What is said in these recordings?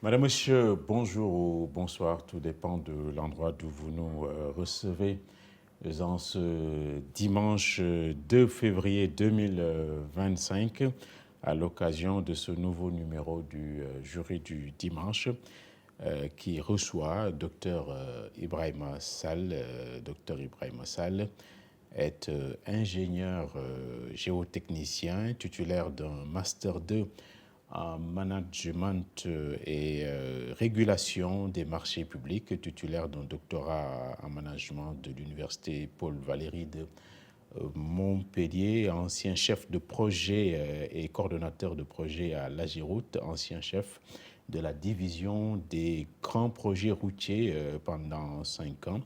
Madame, Monsieur, bonjour ou bonsoir, tout dépend de l'endroit d'où vous nous recevez en ce dimanche 2 février 2025 à l'occasion de ce nouveau numéro du jury du dimanche qui reçoit Dr Ibrahima Sall. Dr Ibrahima Sall est ingénieur géotechnicien, titulaire d'un Master 2 en management et régulation des marchés publics, titulaire d'un doctorat en management de l'université Paul Valéry de Montpellier, ancien chef de projet et coordonnateur de projet à l'Agiroute, ancien chef de la division des grands projets routiers pendant 5 ans,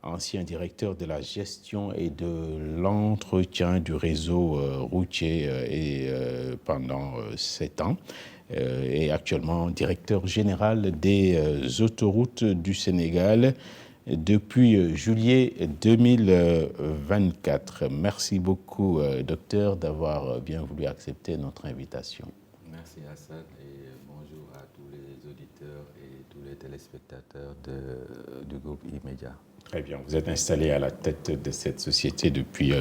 ancien directeur de la gestion et de l'entretien du réseau routier pendant 7 ans et actuellement directeur général des autoroutes du Sénégal depuis juillet 2024. Merci beaucoup, docteur, d'avoir bien voulu accepter notre invitation. Merci Hassan et bonjour à tous les auditeurs et tous les téléspectateurs du groupe E-Media. Très bien, vous êtes installé à la tête de cette société depuis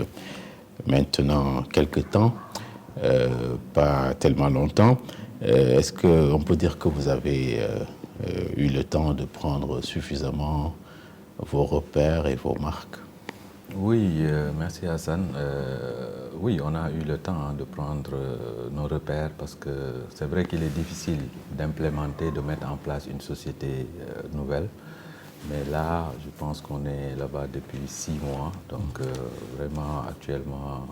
maintenant quelques temps, pas tellement longtemps. Est-ce qu'on peut dire que vous avez eu le temps de prendre suffisamment vos repères et vos marques? Oui, merci Hassan. Oui, on a eu le temps de prendre nos repères parce que c'est vrai qu'il est difficile d'implémenter, de mettre en place une société nouvelle. Mais là, je pense qu'on est là-bas depuis 6 mois. Donc vraiment, actuellement,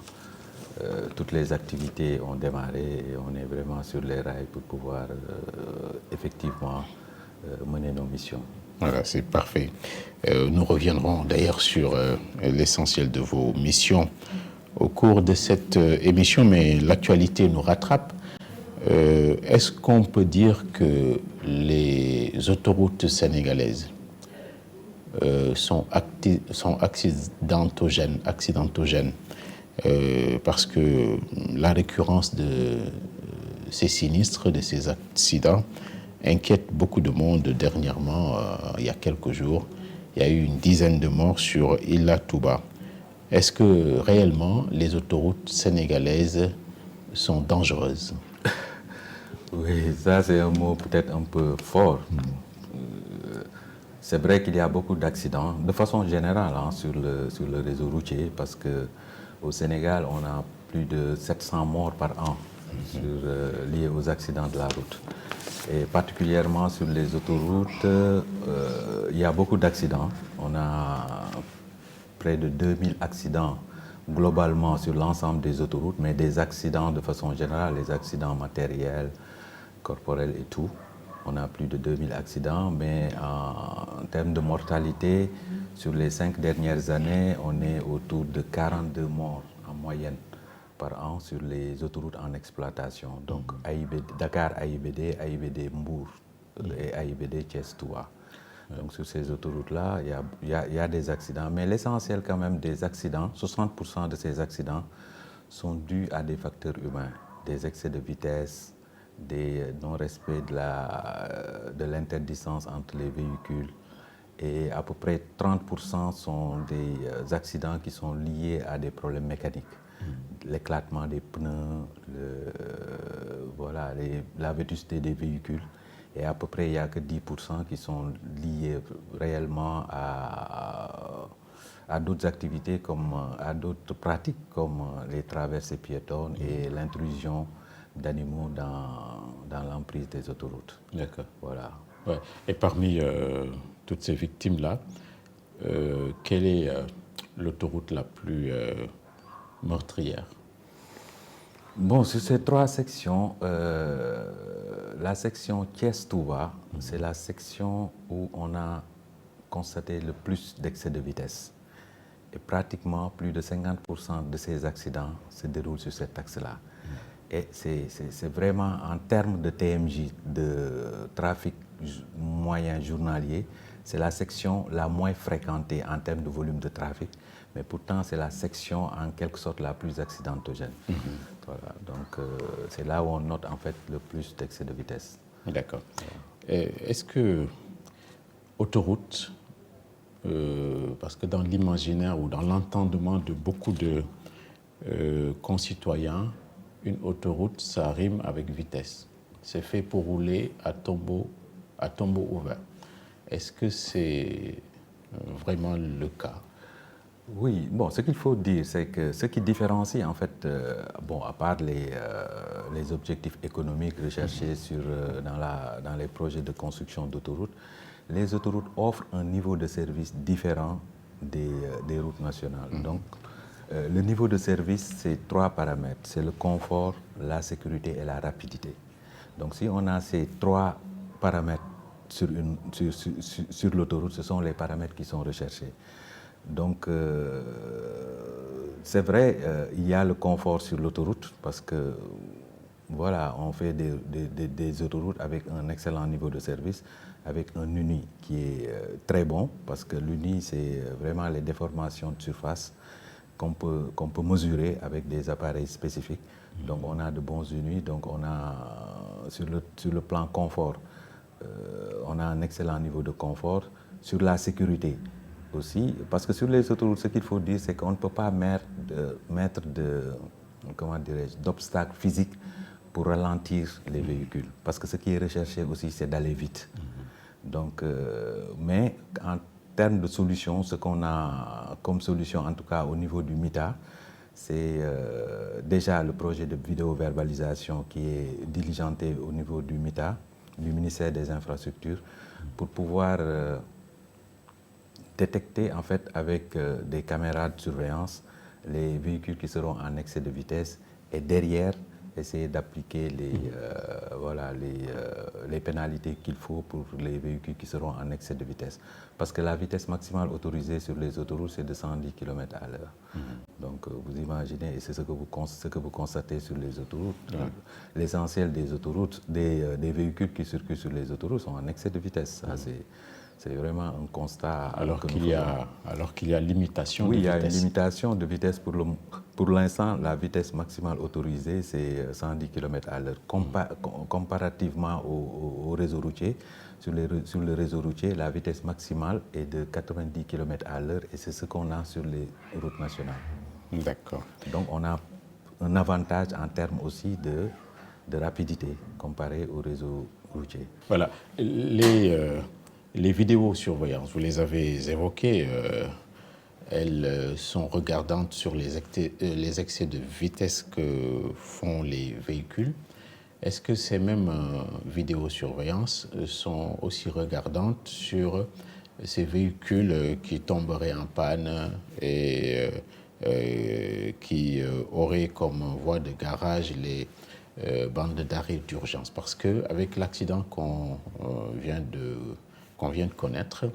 toutes les activités ont démarré et on est vraiment sur les rails pour pouvoir effectivement mener nos missions. Voilà, c'est parfait. Nous reviendrons d'ailleurs sur l'essentiel de vos missions au cours de cette émission, mais l'actualité nous rattrape. Est-ce qu'on peut dire que les autoroutes sénégalaises sont accidentogènes parce que la récurrence de ces sinistres, de ces accidents, inquiète beaucoup de monde. Dernièrement, il y a quelques jours, il y a eu une dizaine de morts sur Ila Touba. Est-ce que réellement les autoroutes sénégalaises sont dangereuses? Oui, ça c'est un mot peut-être un peu fort. C'est vrai qu'il y a beaucoup d'accidents, de façon générale, sur le réseau routier, parce qu'au Sénégal, on a plus de 700 morts par an liés aux accidents de la route. Et particulièrement sur les autoroutes, il y a beaucoup d'accidents. On a près de 2000 accidents globalement sur l'ensemble des autoroutes, mais des accidents de façon générale, les accidents matériels, corporels et tout. On a plus de 2000 accidents, mais en termes de mortalité, sur les 5 dernières années, on est autour de 42 morts en moyenne par an sur les autoroutes en exploitation. Donc Dakar AIBD, AIBD Mbour et AIBD Thiès-Touba. Donc sur ces autoroutes-là, il y a des accidents. Mais l'essentiel quand même des accidents, 60% de ces accidents sont dus à des facteurs humains, des excès de vitesse, des non-respects de l'interdistance entre les véhicules. Et à peu près 30% sont des accidents qui sont liés à des problèmes mécaniques. L'éclatement des pneus, la vétusté des véhicules. Et à peu près, il n'y a que 10% qui sont liés réellement à d'autres activités, à d'autres pratiques comme les traversées piétonnes et l'intrusion d'animaux dans l'emprise des autoroutes. D'accord. Voilà. Ouais. Et parmi toutes ces victimes-là, quelle est l'autoroute la plus meurtrière? Bon, sur ces 3 sections, la section Thiès-Touba, c'est la section où on a constaté le plus d'excès de vitesse. Et pratiquement plus de 50% de ces accidents se déroulent sur cet axe-là. Et c'est vraiment en termes de TMJ, de trafic moyen journalier, c'est la section la moins fréquentée en termes de volume de trafic, mais pourtant c'est la section en quelque sorte la plus accidentogène. Voilà, donc c'est là où on note en fait le plus d'excès de vitesse. D'accord. Est-ce que autoroute, parce que dans l'imaginaire ou dans l'entendement de beaucoup de concitoyens, une autoroute, ça rime avec vitesse. C'est fait pour rouler à tombeau ouvert. Est-ce que c'est vraiment le cas? Oui, bon, ce qu'il faut dire, c'est que ce qui différencie, en fait, bon, à part les objectifs économiques recherchés dans les projets de construction d'autoroutes, les autoroutes offrent un niveau de service différent des routes nationales. Donc, le niveau de service, c'est 3 paramètres. C'est le confort, la sécurité et la rapidité. Donc, si on a ces 3 paramètres sur l'autoroute, ce sont les paramètres qui sont recherchés. Donc, c'est vrai, il y a le confort sur l'autoroute parce que, voilà, on fait des autoroutes avec un excellent niveau de service, avec un UNI qui est très bon parce que l'UNI, c'est vraiment les déformations de surface qu'on peut mesurer avec des appareils spécifiques. Donc, on a de bons UNI, donc on a, sur le plan confort, on a un excellent niveau de confort. Sur la sécurité, aussi, parce que sur les autoroutes, ce qu'il faut dire, c'est qu'on ne peut pas mettre d'obstacles physiques pour ralentir les véhicules. Parce que ce qui est recherché aussi, c'est d'aller vite. Donc, mais en termes de solutions, ce qu'on a comme solution, en tout cas au niveau du MITA, c'est déjà le projet de vidéo-verbalisation qui est diligenté au niveau du MITA, du ministère des Infrastructures, pour pouvoir détecter en fait avec des caméras de surveillance les véhicules qui seront en excès de vitesse et derrière essayer d'appliquer les pénalités qu'il faut pour les véhicules qui seront en excès de vitesse. Parce que la vitesse maximale autorisée sur les autoroutes, c'est de 110 km à l'heure. Donc vous imaginez, et c'est ce que vous constatez sur les autoroutes, l'essentiel des autoroutes, des véhicules qui circulent sur les autoroutes sont en excès de vitesse. Ça, c'est vraiment un constat. Alors qu'il y a limitation de vitesse. Oui, il y a une limitation de vitesse. Pour l'instant, la vitesse maximale autorisée, c'est 110 km à l'heure. Comparativement au réseau routier, sur le réseau routier, la vitesse maximale est de 90 km à l'heure et c'est ce qu'on a sur les routes nationales. D'accord. Donc on a un avantage en termes aussi de rapidité comparé au réseau routier. Voilà. Les vidéosurveillances, vous les avez évoquées, elles sont regardantes sur les excès de vitesse que font les véhicules. Est-ce que ces mêmes vidéosurveillances sont aussi regardantes sur ces véhicules qui tomberaient en panne et qui auraient comme voie de garage les bandes d'arrêt d'urgence? Parce qu'avec l'accident qu'on vient de connaître,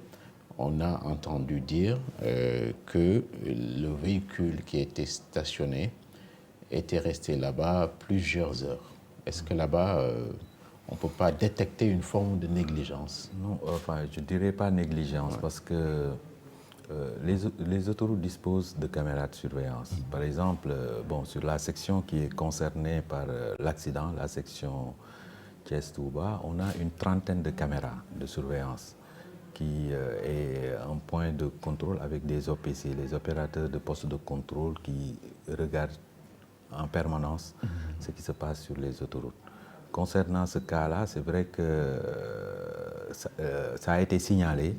on a entendu dire que le véhicule qui était stationné était resté là-bas plusieurs heures. Est-ce que là-bas, on ne peut pas détecter une forme de négligence? Non, enfin, je ne dirais pas négligence parce que les autoroutes disposent de caméras de surveillance. Par exemple, bon, sur la section qui est concernée par l'accident, la section Thiès-Touba, on a une trentaine de caméras de surveillance qui est un point de contrôle avec des OPC, les opérateurs de postes de contrôle qui regardent en permanence ce qui se passe sur les autoroutes. Concernant ce cas-là, c'est vrai que ça a été signalé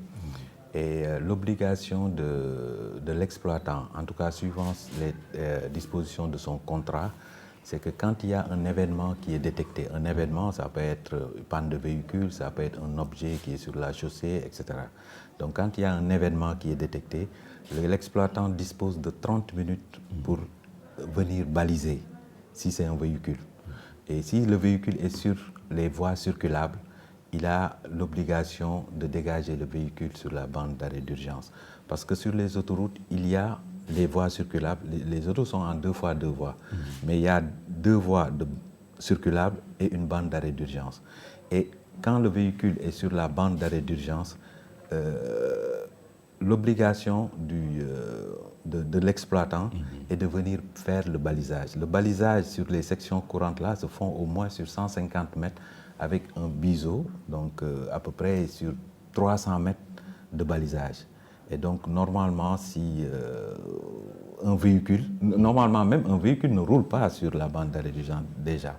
et l'obligation de l'exploitant, en tout cas suivant les dispositions de son contrat, c'est que quand il y a un événement qui est détecté, un événement, ça peut être une panne de véhicule, ça peut être un objet qui est sur la chaussée, etc. Donc quand il y a un événement qui est détecté, l'exploitant dispose de 30 minutes pour venir baliser si c'est un véhicule. Et si le véhicule est sur les voies circulables, il a l'obligation de dégager le véhicule sur la bande d'arrêt d'urgence. Parce que sur les autoroutes, il y a les voies circulables. Les autoroutes sont en 2 fois 2 voies. Mais il y a 2 voies circulables et une bande d'arrêt d'urgence. Et quand le véhicule est sur la bande d'arrêt d'urgence, l'obligation de l'exploitant est de venir faire le balisage. Le balisage sur les sections courantes là se font au moins sur 150 mètres avec un biseau, donc à peu près sur 300 mètres de balisage. Et donc normalement, si normalement même un véhicule ne roule pas sur la bande d'arrêt d'urgence déjà.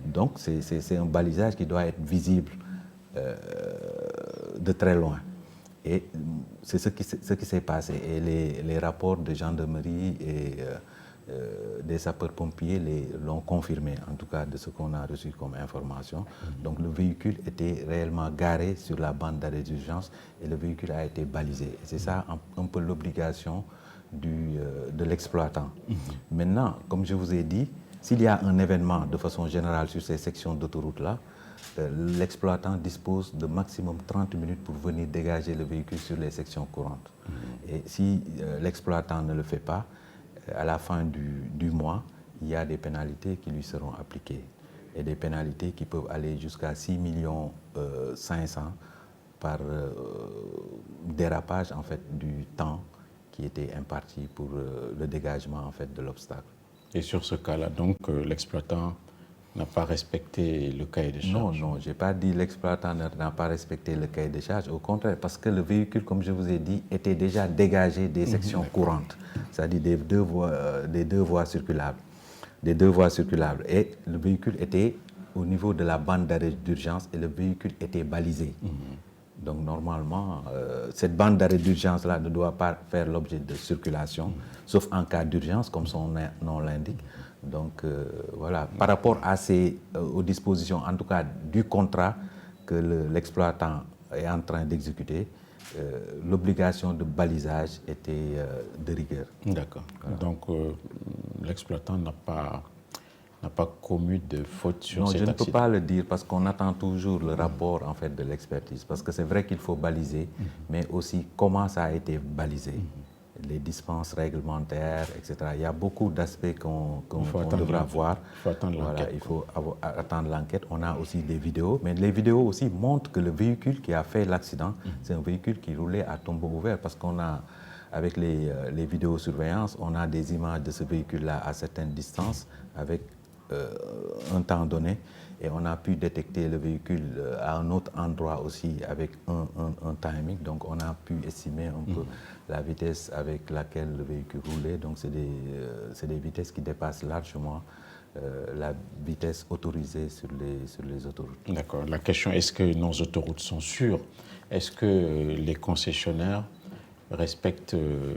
Donc c'est un balisage qui doit être visible de très loin. Et c'est ce qui s'est passé. Et les rapports de gendarmerie et des sapeurs-pompiers l'ont confirmé, en tout cas de ce qu'on a reçu comme information. Donc le véhicule était réellement garé sur la bande d'arrêt d'urgence et le véhicule a été balisé. Et c'est ça un peu l'obligation de l'exploitant. Maintenant, comme je vous ai dit, s'il y a un événement de façon générale sur ces sections d'autoroute-là, l'exploitant dispose de maximum 30 minutes pour venir dégager le véhicule sur les sections courantes. Et si l'exploitant ne le fait pas, à la fin du mois, il y a des pénalités qui lui seront appliquées. Et des pénalités qui peuvent aller jusqu'à 6,5 millions par dérapage en fait, du temps qui était imparti pour le dégagement en fait, de l'obstacle. Et sur ce cas-là, donc, l'exploitant n'a pas respecté le cahier de charge? Non, je n'ai pas dit l'exploitant n'a pas respecté le cahier de charge. Au contraire, parce que le véhicule, comme je vous ai dit, était déjà dégagé des sections courantes, c'est-à-dire des deux voies circulables. Et le véhicule était au niveau de la bande d'arrêt d'urgence et le véhicule était balisé. Donc normalement, cette bande d'arrêt d'urgence-là ne doit pas faire l'objet de circulation, sauf en cas d'urgence, comme son nom l'indique. Donc voilà, par rapport aux dispositions, en tout cas du contrat que l'exploitant est en train d'exécuter, l'obligation de balisage était de rigueur. D'accord. Voilà. Donc l'exploitant n'a pas commis de faute sur cet accident? Non, je ne peux pas le dire parce qu'on attend toujours le rapport en fait, de l'expertise. Parce que c'est vrai qu'il faut baliser, mais aussi comment ça a été balisé. Les dispenses réglementaires, etc. Il y a beaucoup d'aspects qu'on devra voir. Il faut attendre l'enquête. Voilà, il faut attendre l'enquête. On a aussi des vidéos, mais les vidéos aussi montrent que le véhicule qui a fait l'accident, c'est un véhicule qui roulait à tombeau ouvert parce qu'on a, avec les vidéosurveillances, on a des images de ce véhicule-là à certaines distances avec un temps donné et on a pu détecter le véhicule à un autre endroit aussi avec un timing. Donc on a pu estimer un peu la vitesse avec laquelle le véhicule roulait. Donc c'est des vitesses qui dépassent largement la vitesse autorisée sur les autoroutes. D'accord. La question, est-ce que nos autoroutes sont sûres? Est-ce que les concessionnaires respectent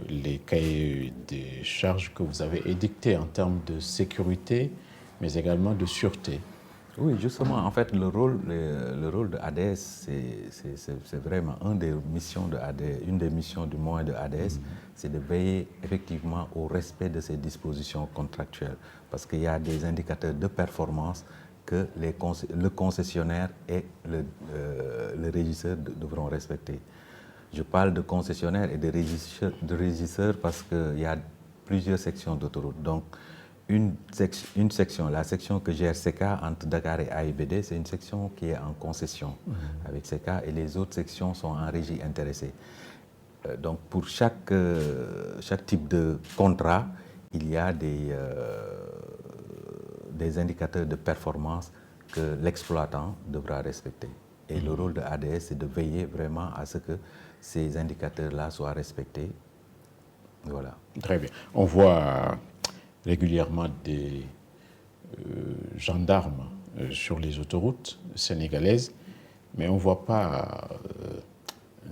les cahiers des charges que vous avez édictés en termes de sécurité, mais également de sûreté? Oui, justement, en fait, le rôle de ADS, c'est vraiment une des missions du moyen de ADS, c'est de veiller effectivement au respect de ces dispositions contractuelles. Parce qu'il y a des indicateurs de performance que le concessionnaire et le régisseur devront respecter. Je parle de concessionnaire et de régisseur parce qu'il y a plusieurs sections d'autoroute. Donc, une section, la section que gère SECA entre Dakar et AIBD, c'est une section qui est en concession avec SECA et les autres sections sont en régie intéressée. Donc pour chaque type de contrat, il y a des indicateurs de performance que l'exploitant devra respecter. Et le rôle de ADS, c'est de veiller vraiment à ce que ces indicateurs-là soient respectés. Voilà. Très bien. On voit régulièrement des gendarmes sur les autoroutes sénégalaises, mais on ne voit pas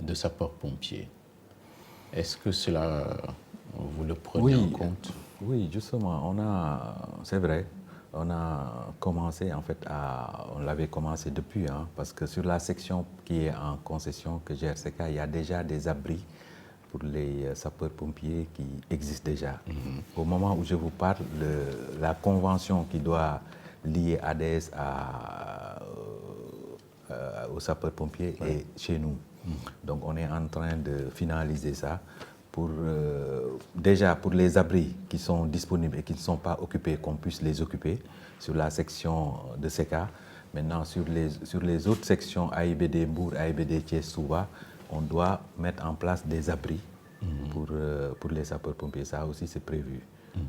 de sapeurs-pompiers. Est-ce que cela, vous le prenez en compte? Oui, justement, c'est vrai, on a commencé en fait on l'avait commencé depuis, parce que sur la section qui est en concession que gère SECA, il y a déjà des abris pour les sapeurs-pompiers qui existent déjà. Au moment où je vous parle, la convention qui doit lier ADS aux sapeurs-pompiers est chez nous. Donc on est en train de finaliser ça déjà pour les abris qui sont disponibles et qui ne sont pas occupés, qu'on puisse les occuper sur la section de SECA. Maintenant, sur les autres sections AIBD Mbour, AIBD Thiès, Souva, on doit mettre en place des abris pour les sapeurs-pompiers. Ça aussi, c'est prévu.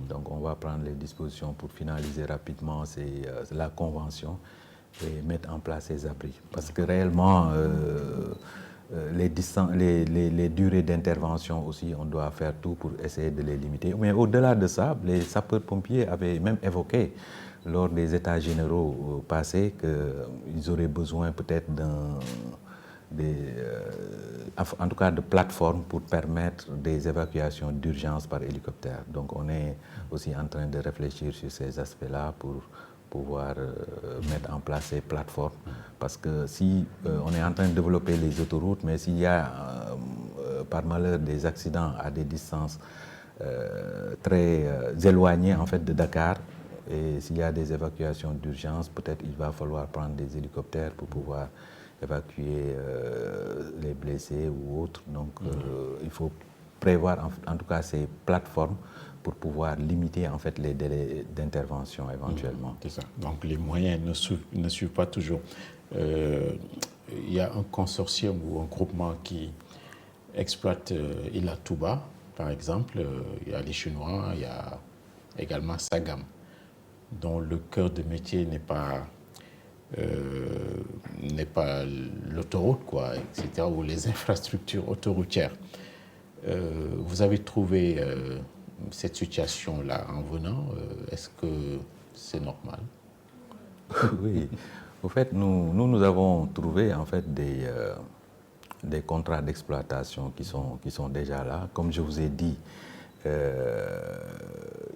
Donc, on va prendre les dispositions pour finaliser rapidement la convention et mettre en place ces abris. Parce que réellement, les durées d'intervention aussi, on doit faire tout pour essayer de les limiter. Mais au-delà de ça, les sapeurs-pompiers avaient même évoqué lors des états généraux passés qu'ils auraient besoin peut-être en tout cas de plateformes pour permettre des évacuations d'urgence par hélicoptère. Donc on est aussi en train de réfléchir sur ces aspects-là pour pouvoir mettre en place ces plateformes. Parce que si on est en train de développer les autoroutes, mais s'il y a par malheur des accidents à des distances très éloignées en fait de Dakar, et s'il y a des évacuations d'urgence, peut-être il va falloir prendre des hélicoptères pour pouvoir évacuer les blessés ou autres. Donc il faut prévoir en tout cas ces plateformes pour pouvoir limiter en fait les délais d'intervention éventuellement. C'est ça. Donc les moyens ne suivent pas toujours. Il y a un consortium ou un groupement qui exploite Ila Touba, par exemple. Il y a les Chinois, il y a également Sagam, dont le cœur de métier n'est pas l'autoroute, quoi, etc., ou les infrastructures autoroutières. Vous avez trouvé cette situation-là en venant, est-ce que c'est normal? Oui, au fait, nous avons trouvé en fait des contrats d'exploitation qui sont déjà là. Comme je vous ai dit,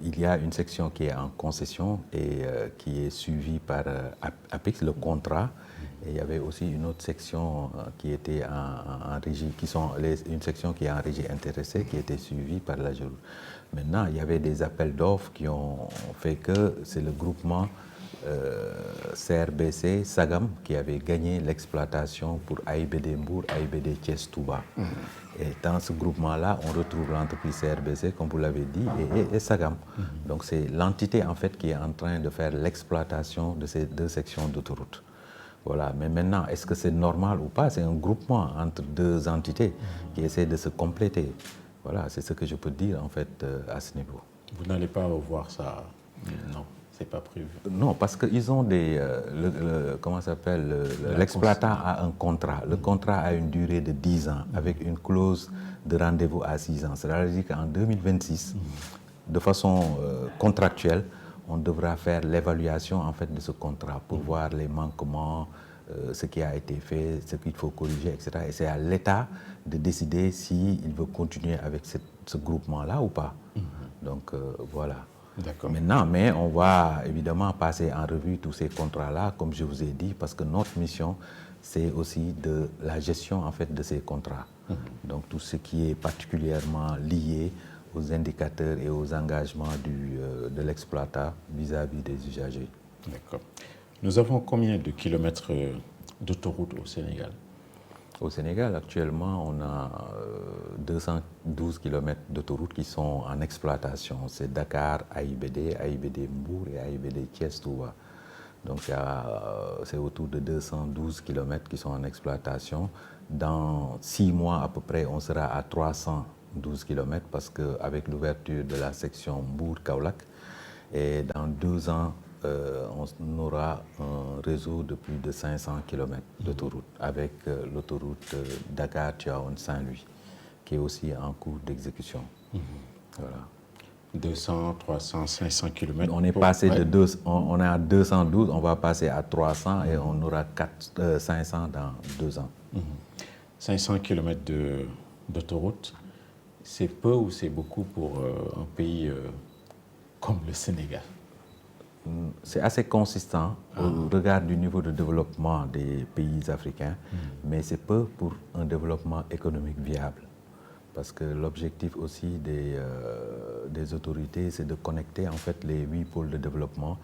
il y a une section qui est en concession et qui est suivie par APEX, le contrat. Et il y avait aussi une autre section qui était en régie, une section qui est en régie intéressée, qui était suivie par la GERU. Maintenant, il y avait des appels d'offres qui ont fait que c'est le groupement CRBC Sagam qui avait gagné l'exploitation pour AIBD Mbour, AIBD Thiès Touba. Et dans ce groupement-là, on retrouve l'entreprise CRBC, comme vous l'avez dit, et Sagam. Donc c'est l'entité en fait qui est en train de faire l'exploitation de ces deux sections d'autoroute. Voilà. Mais maintenant, est-ce que c'est normal ou pas? C'est un groupement entre deux entités qui essaient de se compléter. Voilà, c'est ce que je peux dire en fait à ce niveau. Vous n'allez pas revoir ça? Non, c'est pas prévu. Non, parce qu'ils ont comment ça s'appelle, l'exploitant a un contrat. Le contrat a une durée de 10 ans avec une clause de rendez-vous à 6 ans. C'est-à-dire qu'en 2026, de façon contractuelle, on devra faire l'évaluation en fait de ce contrat pour voir les manquements, ce qui a été fait, ce qu'il faut corriger, etc. Et c'est à l'État de décider s'il veut continuer avec ce groupement-là ou pas. Donc voilà. Maintenant, mais on va évidemment passer en revue tous ces contrats-là, comme je vous ai dit, parce que notre mission, c'est aussi de la gestion en fait de ces contrats. Donc tout ce qui est particulièrement lié aux indicateurs et aux engagements de l'exploitant vis-à-vis des usagers. D'accord. Nous avons combien de kilomètres d'autoroute au Sénégal? Au Sénégal, actuellement, on a 212 km d'autoroutes qui sont en exploitation. C'est Dakar, AIBD, AIBD Mbour et AIBD Thiès Touba. Donc c'est autour de 212 km qui sont en exploitation. Dans 6 mois à peu près, on sera à 312 km parce qu'avec l'ouverture de la section Mbour-Kaolack, et dans 2 ans, on aura un réseau de plus de 500 km d'autoroute avec l'autoroute Dakar-Tivaouane-Saint-Louis qui est aussi en cours d'exécution. Voilà. 200, 300, 500 km. On est passé on est à 212, on va passer à 300 et on aura 500 dans 2 ans. 500 km d'autoroute, c'est peu ou c'est beaucoup pour un pays comme le Sénégal? C'est assez consistant au regard du niveau de développement des pays africains, mais c'est peu pour un développement économique viable. Parce que l'objectif aussi des autorités, c'est de connecter en fait les 8 pôles de développement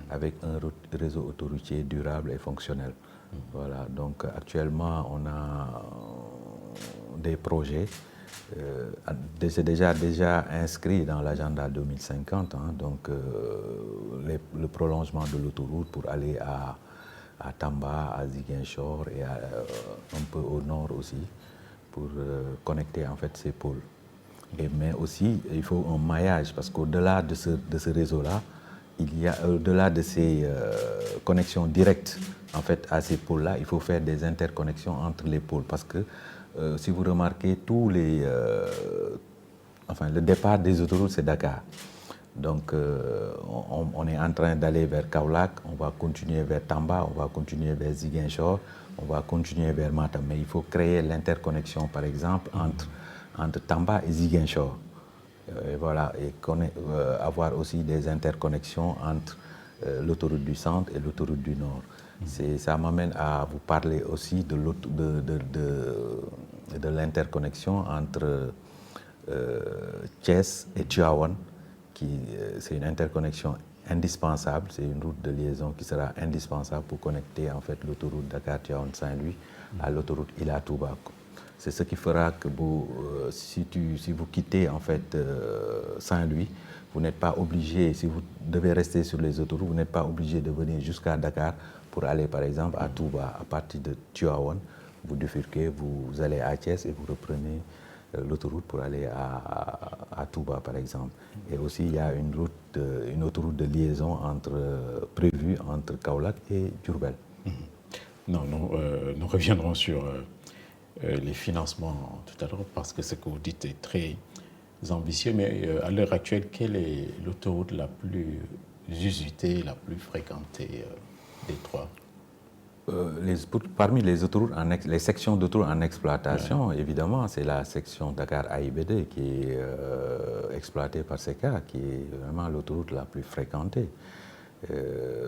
avec un réseau autoroutier durable et fonctionnel. Voilà. Donc actuellement, on a des projets. C'est déjà inscrit dans l'agenda 2050, hein, donc le prolongement de l'autoroute pour aller à Tamba, à Ziguinchor et un peu au nord aussi, pour connecter en fait ces pôles. Mais aussi, il faut un maillage, parce qu'au-delà de ce réseau-là, il y a, au-delà de ces connexions directes en fait, à ces pôles-là, il faut faire des interconnexions entre les pôles. Parce que, si vous remarquez, le départ des autoroutes, c'est Dakar. Donc, on est en train d'aller vers Kaolack, on va continuer vers Tamba, on va continuer vers Ziguinchor, on va continuer vers Matam. Mais il faut créer l'interconnexion, par exemple, entre Tamba et Ziguinchor. Et voilà, et avoir aussi des interconnexions entre l'autoroute du centre et l'autoroute du nord. Ça m'amène à vous parler aussi de l'interconnexion entre Thiès et Tivaouane, c'est une interconnexion indispensable, c'est une route de liaison qui sera indispensable pour connecter en fait l'autoroute Dakar-Tivaouane-Saint-Louis à l'autoroute Ila-Touba. C'est ce qui fera que si vous quittez en fait Saint-Louis, vous n'êtes pas obligé, si vous devez rester sur les autoroutes, vous n'êtes pas obligé de venir jusqu'à Dakar pour aller par exemple à Touba. À partir de Tivaouane, vous bifurquez, vous allez à Thiès et vous reprenez l'autoroute pour aller à Touba par exemple. Et aussi il y a une autoroute de liaison prévue entre Kaolack et Diourbel. Non, nous reviendrons sur les financements tout à l'heure parce que ce que vous dites est très ambitieux. Mais à l'heure actuelle, quelle est l'autoroute la plus usitée, la plus fréquentée des trois? Parmi les autoroutes, les sections d'autoroutes en exploitation, évidemment, c'est la section Dakar-AIBD qui est exploitée par SECA, qui est vraiment l'autoroute la plus fréquentée.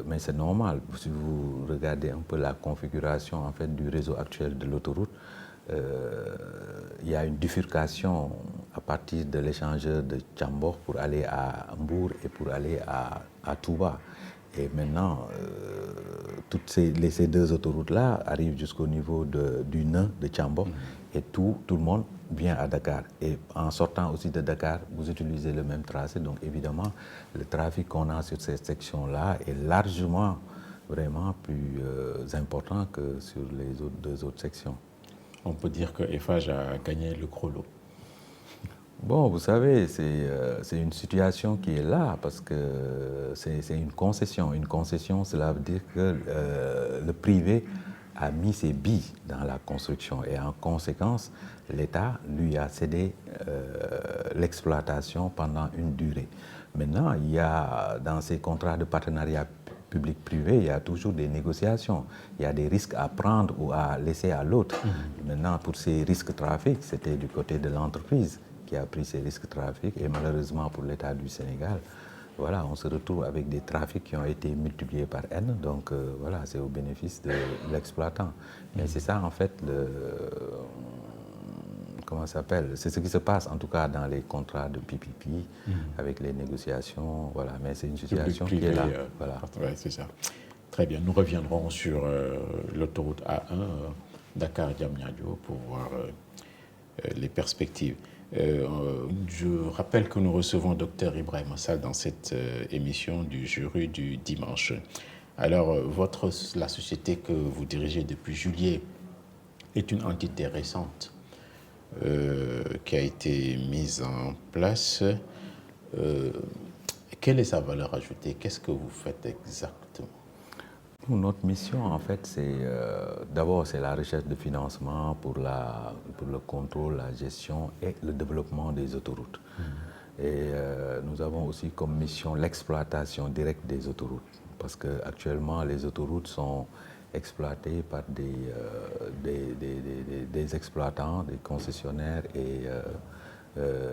Mais c'est normal, si vous regardez un peu la configuration en fait, du réseau actuel de l'autoroute, il y a une bifurcation à partir de l'échangeur de Tchambor pour aller à Mbour et pour aller à Touba. Et maintenant, toutes ces deux autoroutes-là arrivent jusqu'au niveau du nœud de Tchambor et tout le monde vient à Dakar. Et en sortant aussi de Dakar, vous utilisez le même tracé. Donc évidemment, le trafic qu'on a sur ces sections-là est largement, vraiment plus important que sur les deux autres sections. On peut dire que Eiffage a gagné le gros lot. Bon, vous savez, c'est une situation qui est là parce que c'est une concession. Une concession, cela veut dire que le privé a mis ses billes dans la construction et en conséquence, l'État lui a cédé l'exploitation pendant une durée. Maintenant, il y a dans ces contrats de partenariat public-privé, il y a toujours des négociations. Il y a des risques à prendre ou à laisser à l'autre. Maintenant, pour ces risques trafic, c'était du côté de l'entreprise qui a pris ces risques trafic et malheureusement pour l'État du Sénégal, voilà, on se retrouve avec des trafics qui ont été multipliés par N, donc voilà, c'est au bénéfice de l'exploitant. Mais c'est ça en fait comment ça s'appelle, c'est ce qui se passe en tout cas dans les contrats de PPP avec les négociations, voilà, mais c'est une situation qui est là. Voilà. Ouais, c'est ça. Très bien, nous reviendrons sur l'autoroute A1 Dakar-Diamniadio pour voir les perspectives. Je rappelle que nous recevons Dr Ibrahima Sall dans cette émission du jury du dimanche. Alors, la société que vous dirigez depuis juillet est une entité récente qui a été mise en place. Quelle est sa valeur ajoutée? Qu'est-ce que vous faites exactement? Notre mission, en fait, d'abord c'est la recherche de financement pour le contrôle, la gestion et le développement des autoroutes. Et nous avons aussi comme mission l'exploitation directe des autoroutes, parce qu'actuellement les autoroutes sont exploitées par des exploitants, des concessionnaires et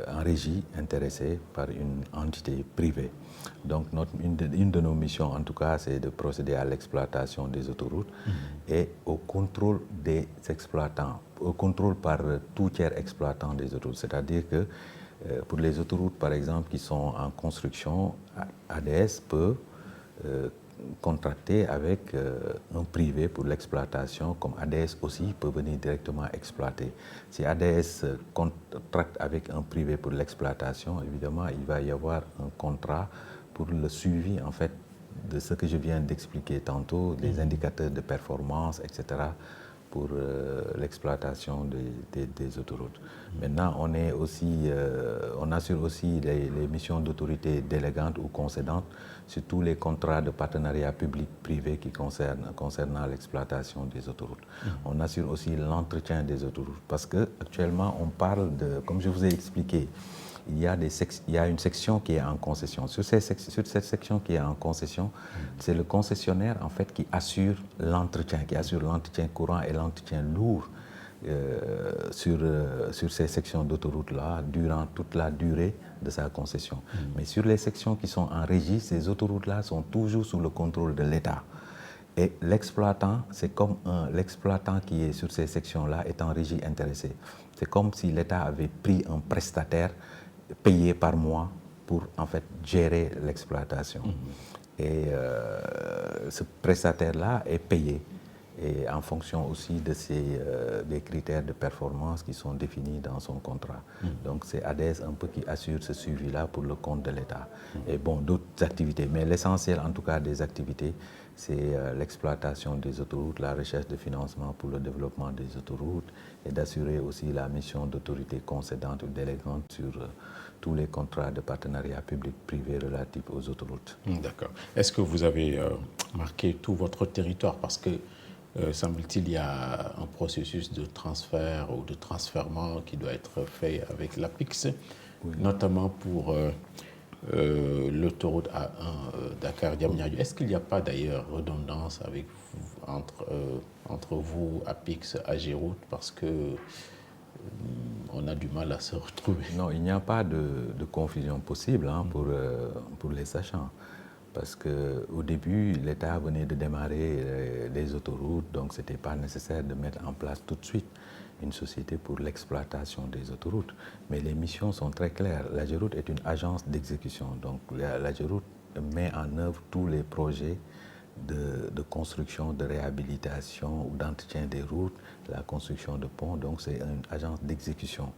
en régie intéressés par une entité privée. Donc une de nos missions en tout cas c'est de procéder à l'exploitation des autoroutes et au contrôle des exploitants, au contrôle par tout tiers exploitant des autoroutes. C'est-à-dire que pour les autoroutes par exemple qui sont en construction, ADS peut contracter avec un privé pour l'exploitation, comme ADS aussi peut venir directement exploiter. Si ADS contracte avec un privé pour l'exploitation, évidemment, il va y avoir un contrat pour le suivi en fait de ce que je viens d'expliquer tantôt, les indicateurs de performance, etc., pour l'exploitation des autoroutes. Maintenant, on assure aussi les missions d'autorité délégante ou concédante sur tous les contrats de partenariat public-privé qui concernant l'exploitation des autoroutes. On assure aussi l'entretien des autoroutes parce qu'actuellement, on parle de, comme je vous ai expliqué, il y a une section qui est en concession. Sur cette section qui est en concession, c'est le concessionnaire en fait qui assure l'entretien courant et l'entretien lourd sur ces sections d'autoroutes-là durant toute la durée de sa concession. Mais sur les sections qui sont en régie, ces autoroutes-là sont toujours sous le contrôle de l'État. Et l'exploitant, c'est comme l'exploitant qui est sur ces sections-là est en régie intéressée. C'est comme si l'État avait pris un prestataire payé par mois pour en fait gérer l'exploitation. Et ce prestataire-là est payé et en fonction aussi des critères de performance qui sont définis dans son contrat. Donc c'est ADES un peu qui assure ce suivi-là pour le compte de l'État. Et bon, d'autres activités, mais l'essentiel en tout cas des activités, c'est l'exploitation des autoroutes, la recherche de financement pour le développement des autoroutes et d'assurer aussi la mission d'autorité concédante ou délégante sur tous les contrats de partenariat public-privé relatifs aux autoroutes. D'accord. Est-ce que vous avez marqué tout votre territoire? Parce que, semble-t-il, il y a un processus de transfert ou de transfèrement qui doit être fait avec l'APIX, notamment pour l'autoroute A1 Dakar-Diamniadio. Est-ce qu'il n'y a pas d'ailleurs redondance avec entre vous, APIX, AGEROUTE, parce que on a du mal à se retrouver? Non, il n'y a pas de confusion possible pour les sachants. Parce qu'au début, l'État venait de démarrer les autoroutes, donc ce n'était pas nécessaire de mettre en place tout de suite une société pour l'exploitation des autoroutes. Mais les missions sont très claires. L'AGEROUTE est une agence d'exécution. Donc l'AGEROUTE met en œuvre tous les projets de construction, de réhabilitation ou d'entretien des routes, la construction de ponts. Donc c'est une agence d'exécution.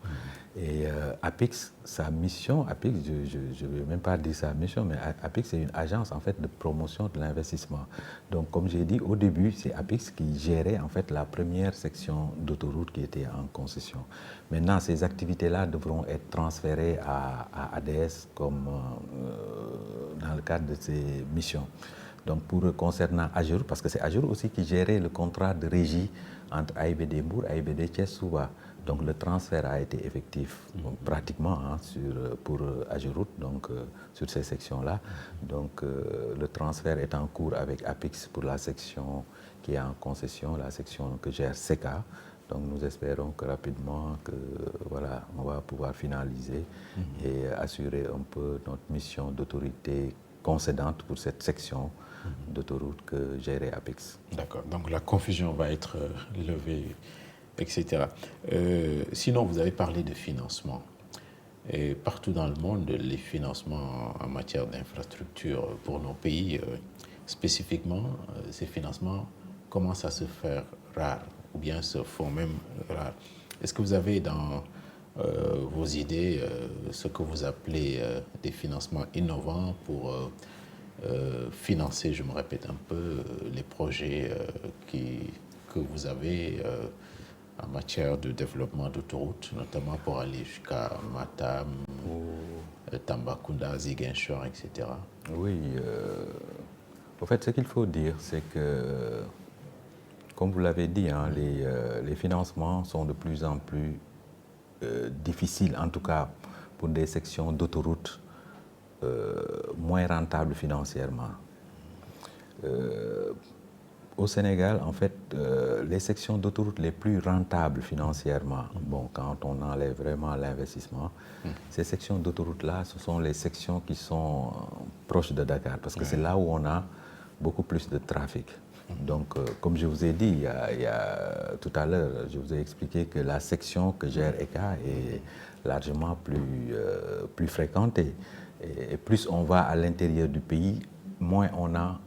Et APIX, sa mission, APIX, je ne vais même pas dire sa mission, mais APIX c'est une agence en fait de promotion de l'investissement. Donc comme j'ai dit au début, c'est APIX qui gérait en fait la première section d'autoroute qui était en concession. Maintenant, ces activités-là devront être transférées à ADS comme dans le cadre de ses missions. Donc concernant AGEROUTE, parce que c'est AGEROUTE aussi qui gérait le contrat de régie entre AIBD Mbour et AIBD Thiès-Souva. Donc le transfert a été effectif pratiquement pour AGEROUTE, donc sur ces sections-là. Donc le transfert est en cours avec APIX pour la section qui est en concession, la section que gère SECA. Donc nous espérons que rapidement on va pouvoir finaliser et assurer un peu notre mission d'autorité concédante pour cette section d'autoroute que gérait APIX. D'accord, donc la confusion va être levée, etc. Sinon, vous avez parlé de financement. Et partout dans le monde, les financements en matière d'infrastructure pour nos pays, spécifiquement, ces financements commencent à se faire rares, ou bien se font même rares. Est-ce que vous avez dans vos idées ce que vous appelez des financements innovants pour financer, je me répète un peu, les projets que vous avez en matière de développement d'autoroutes, notamment pour aller jusqu'à Matam, Tambacounda, Ziguinchor, etc. Oui, en fait, ce qu'il faut dire, c'est que, comme vous l'avez dit, les financements sont de plus en plus difficiles, en tout cas pour des sections d'autoroutes moins rentables financièrement. Au Sénégal, en fait, les sections d'autoroutes les plus rentables financièrement, bon, quand on enlève vraiment l'investissement, ces sections d'autoroutes-là, ce sont les sections qui sont proches de Dakar, parce que c'est là où on a beaucoup plus de trafic. Donc, comme je vous ai dit tout à l'heure, je vous ai expliqué que la section que gère ECA est largement plus fréquentée. Et plus on va à l'intérieur du pays, moins on a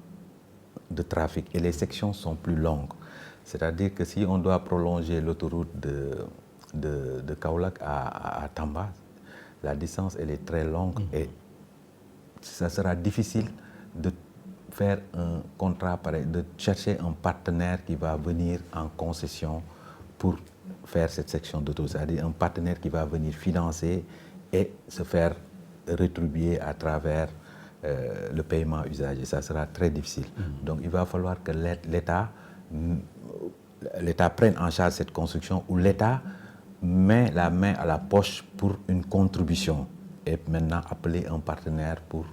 de trafic et les sections sont plus longues. C'est-à-dire que si on doit prolonger l'autoroute de Kaolack à Tamba, la distance elle est très longue et ça sera difficile de faire un contrat pareil, de chercher un partenaire qui va venir en concession pour faire cette section d'autoroute, c'est-à-dire un partenaire qui va venir financer et se faire rétribuer à travers le paiement usager. Ça sera très difficile. Donc il va falloir que l'État prenne en charge cette construction, où l'État met la main à la poche pour une contribution et maintenant appeler un partenaire pour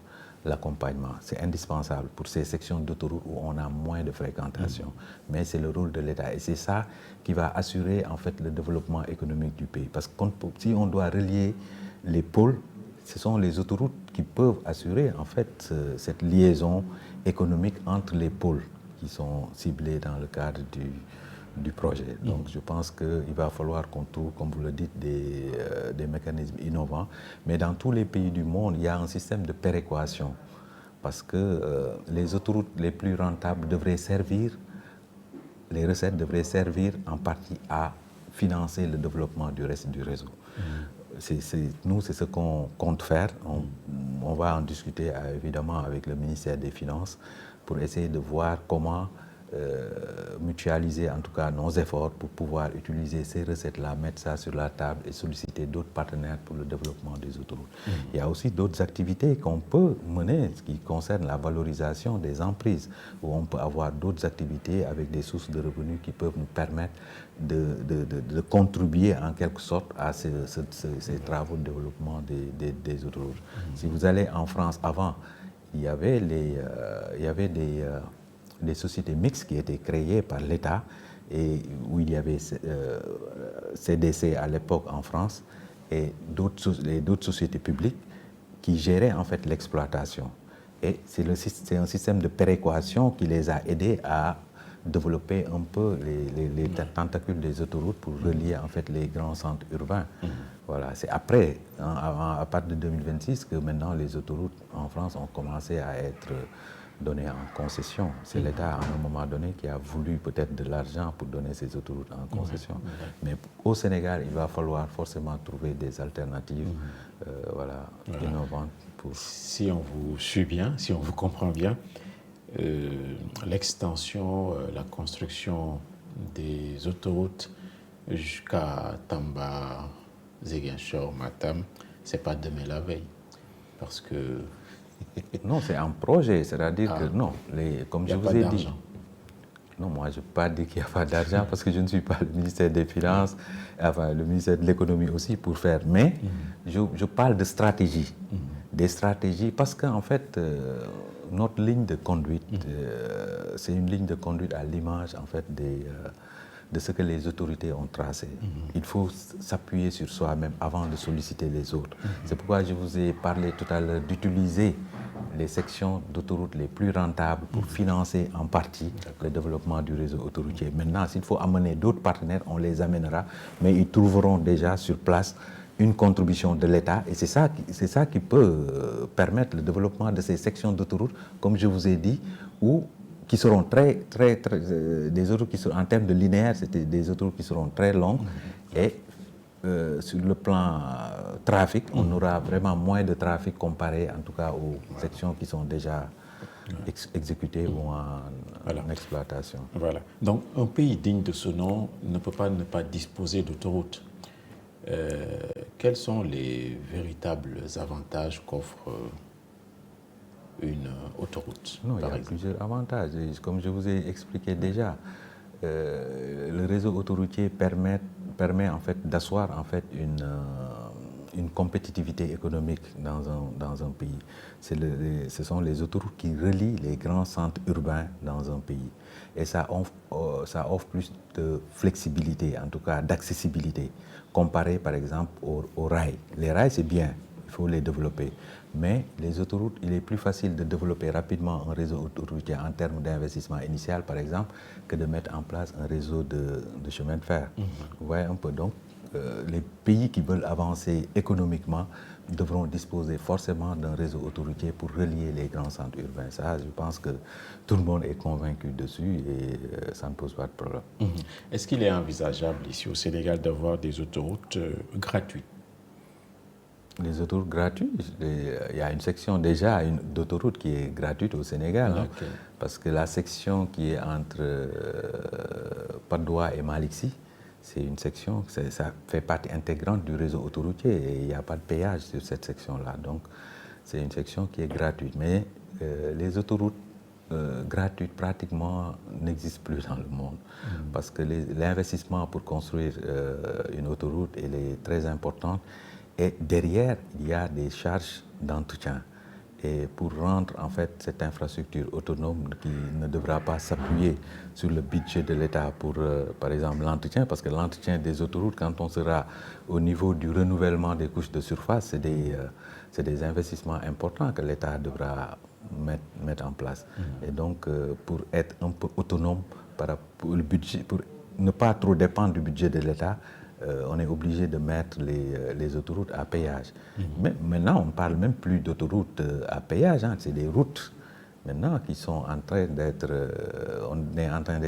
l'accompagnement. C'est indispensable pour ces sections d'autoroute où on a moins de fréquentation. Mais c'est le rôle de l'État et c'est ça qui va assurer en fait le développement économique du pays. Parce que si on doit relier les pôles, ce sont les autoroutes qui peuvent assurer en fait cette liaison économique entre les pôles qui sont ciblés dans le cadre du projet. Donc je pense qu'il va falloir qu'on trouve, comme vous le dites, des mécanismes innovants. Mais dans tous les pays du monde, il y a un système de péréquation. Parce que les autoroutes les plus rentables devraient servir, les recettes devraient servir en partie à financer le développement du reste du réseau. Nous, c'est ce qu'on compte faire. On va en discuter évidemment avec le ministère des Finances pour essayer de voir comment mutualiser en tout cas nos efforts pour pouvoir utiliser ces recettes-là, mettre ça sur la table et solliciter d'autres partenaires pour le développement des autoroutes. Il y a aussi d'autres activités qu'on peut mener qui concernent la valorisation des emprises, où on peut avoir d'autres activités avec des sources de revenus qui peuvent nous permettre de contribuer en quelque sorte à ces travaux de développement des autoroutes. Si vous allez en France, avant, il y avait des sociétés mixtes qui étaient créées par l'État et où il y avait CDC à l'époque en France et d'autres sociétés publiques qui géraient en fait l'exploitation. Et c'est un système de péréquation qui les a aidés à développer un peu les tentacules des autoroutes pour relier en fait les grands centres urbains. Voilà, c'est après, à partir de 2026, que maintenant les autoroutes en France ont commencé à être données en concession. C'est l'État, à un moment donné, qui a voulu peut-être de l'argent pour donner ces autoroutes en concession. Mais au Sénégal, il va falloir forcément trouver des alternatives innovantes. Si on vous suit bien, si on vous comprend bien, l'extension, la construction des autoroutes jusqu'à Tamba, Ziguinchor, Matam, c'est pas demain la veille. Parce que non, c'est un projet, c'est-à-dire que non, comme je vous ai dit. Non, moi je ne peux pas dire qu'il n'y a pas d'argent parce que je ne suis pas le ministère des Finances, enfin le ministère de l'économie aussi pour faire. Mais je parle de stratégie, des stratégies parce qu'en fait notre ligne de conduite, c'est une ligne de conduite à l'image en fait de ce que les autorités ont tracé. Il faut s'appuyer sur soi-même avant de solliciter les autres. C'est pourquoi je vous ai parlé tout à l'heure d'utiliser les sections d'autoroutes les plus rentables pour financer en partie le développement du réseau autoroutier. Maintenant, s'il faut amener d'autres partenaires, on les amènera, mais ils trouveront déjà sur place une contribution de l'État et c'est ça qui peut permettre le développement de ces sections d'autoroutes, comme je vous ai dit, qui seront très des autoroutes qui seront en termes de linéaire, c'était des autoroutes qui seront très longues et sur le plan trafic, on aura vraiment moins de trafic comparé en tout cas aux sections qui sont déjà exécutées ou en exploitation. Voilà. Donc un pays digne de ce nom ne peut pas ne pas disposer d'autoroutes. Quels sont les véritables avantages qu'offre une autoroute? Non, il y a plusieurs avantages. Comme je vous ai expliqué déjà, le réseau autoroutier permet en fait d'asseoir en fait une compétitivité économique dans un pays. Ce sont les autoroutes qui relient les grands centres urbains dans un pays. Et ça offre plus de flexibilité, en tout cas d'accessibilité, comparé par exemple aux rails. Les rails, c'est bien, il faut les développer. Mais les autoroutes, il est plus facile de développer rapidement un réseau autoroutier en termes d'investissement initial, par exemple, que de mettre en place un réseau de chemin de fer. Vous voyez un peu. Donc, les pays qui veulent avancer économiquement devront disposer forcément d'un réseau autoroutier pour relier les grands centres urbains. Ça, je pense que tout le monde est convaincu dessus et ça ne pose pas de problème. Est-ce qu'il est envisageable ici au Sénégal d'avoir des autoroutes gratuites? Les autoroutes gratuites, il y a une section déjà d'autoroute qui est gratuite au Sénégal, hein, Okay. parce que la section qui est entre Patte d'Oie et Malick-Sy, c'est une section, ça fait partie intégrante du réseau autoroutier et il n'y a pas de péage sur cette section-là. Donc c'est une section qui est gratuite. Mais les autoroutes gratuites pratiquement n'existent plus dans le monde parce que l'investissement pour construire une autoroute il est très important et derrière il y a des charges d'entretien. Et pour rendre en fait cette infrastructure autonome qui ne devra pas s'appuyer sur le budget de l'État pour par exemple l'entretien, parce que l'entretien des autoroutes, quand on sera au niveau du renouvellement des couches de surface, c'est des investissements importants que l'État devra mettre en place. Et donc pour être un peu autonome pour le budget, pour ne pas trop dépendre du budget de l'État, on est obligé de mettre les autoroutes à péage. Mais maintenant, on ne parle même plus d'autoroutes à péage, hein, c'est des routes maintenant qui sont en train d'être, on est en train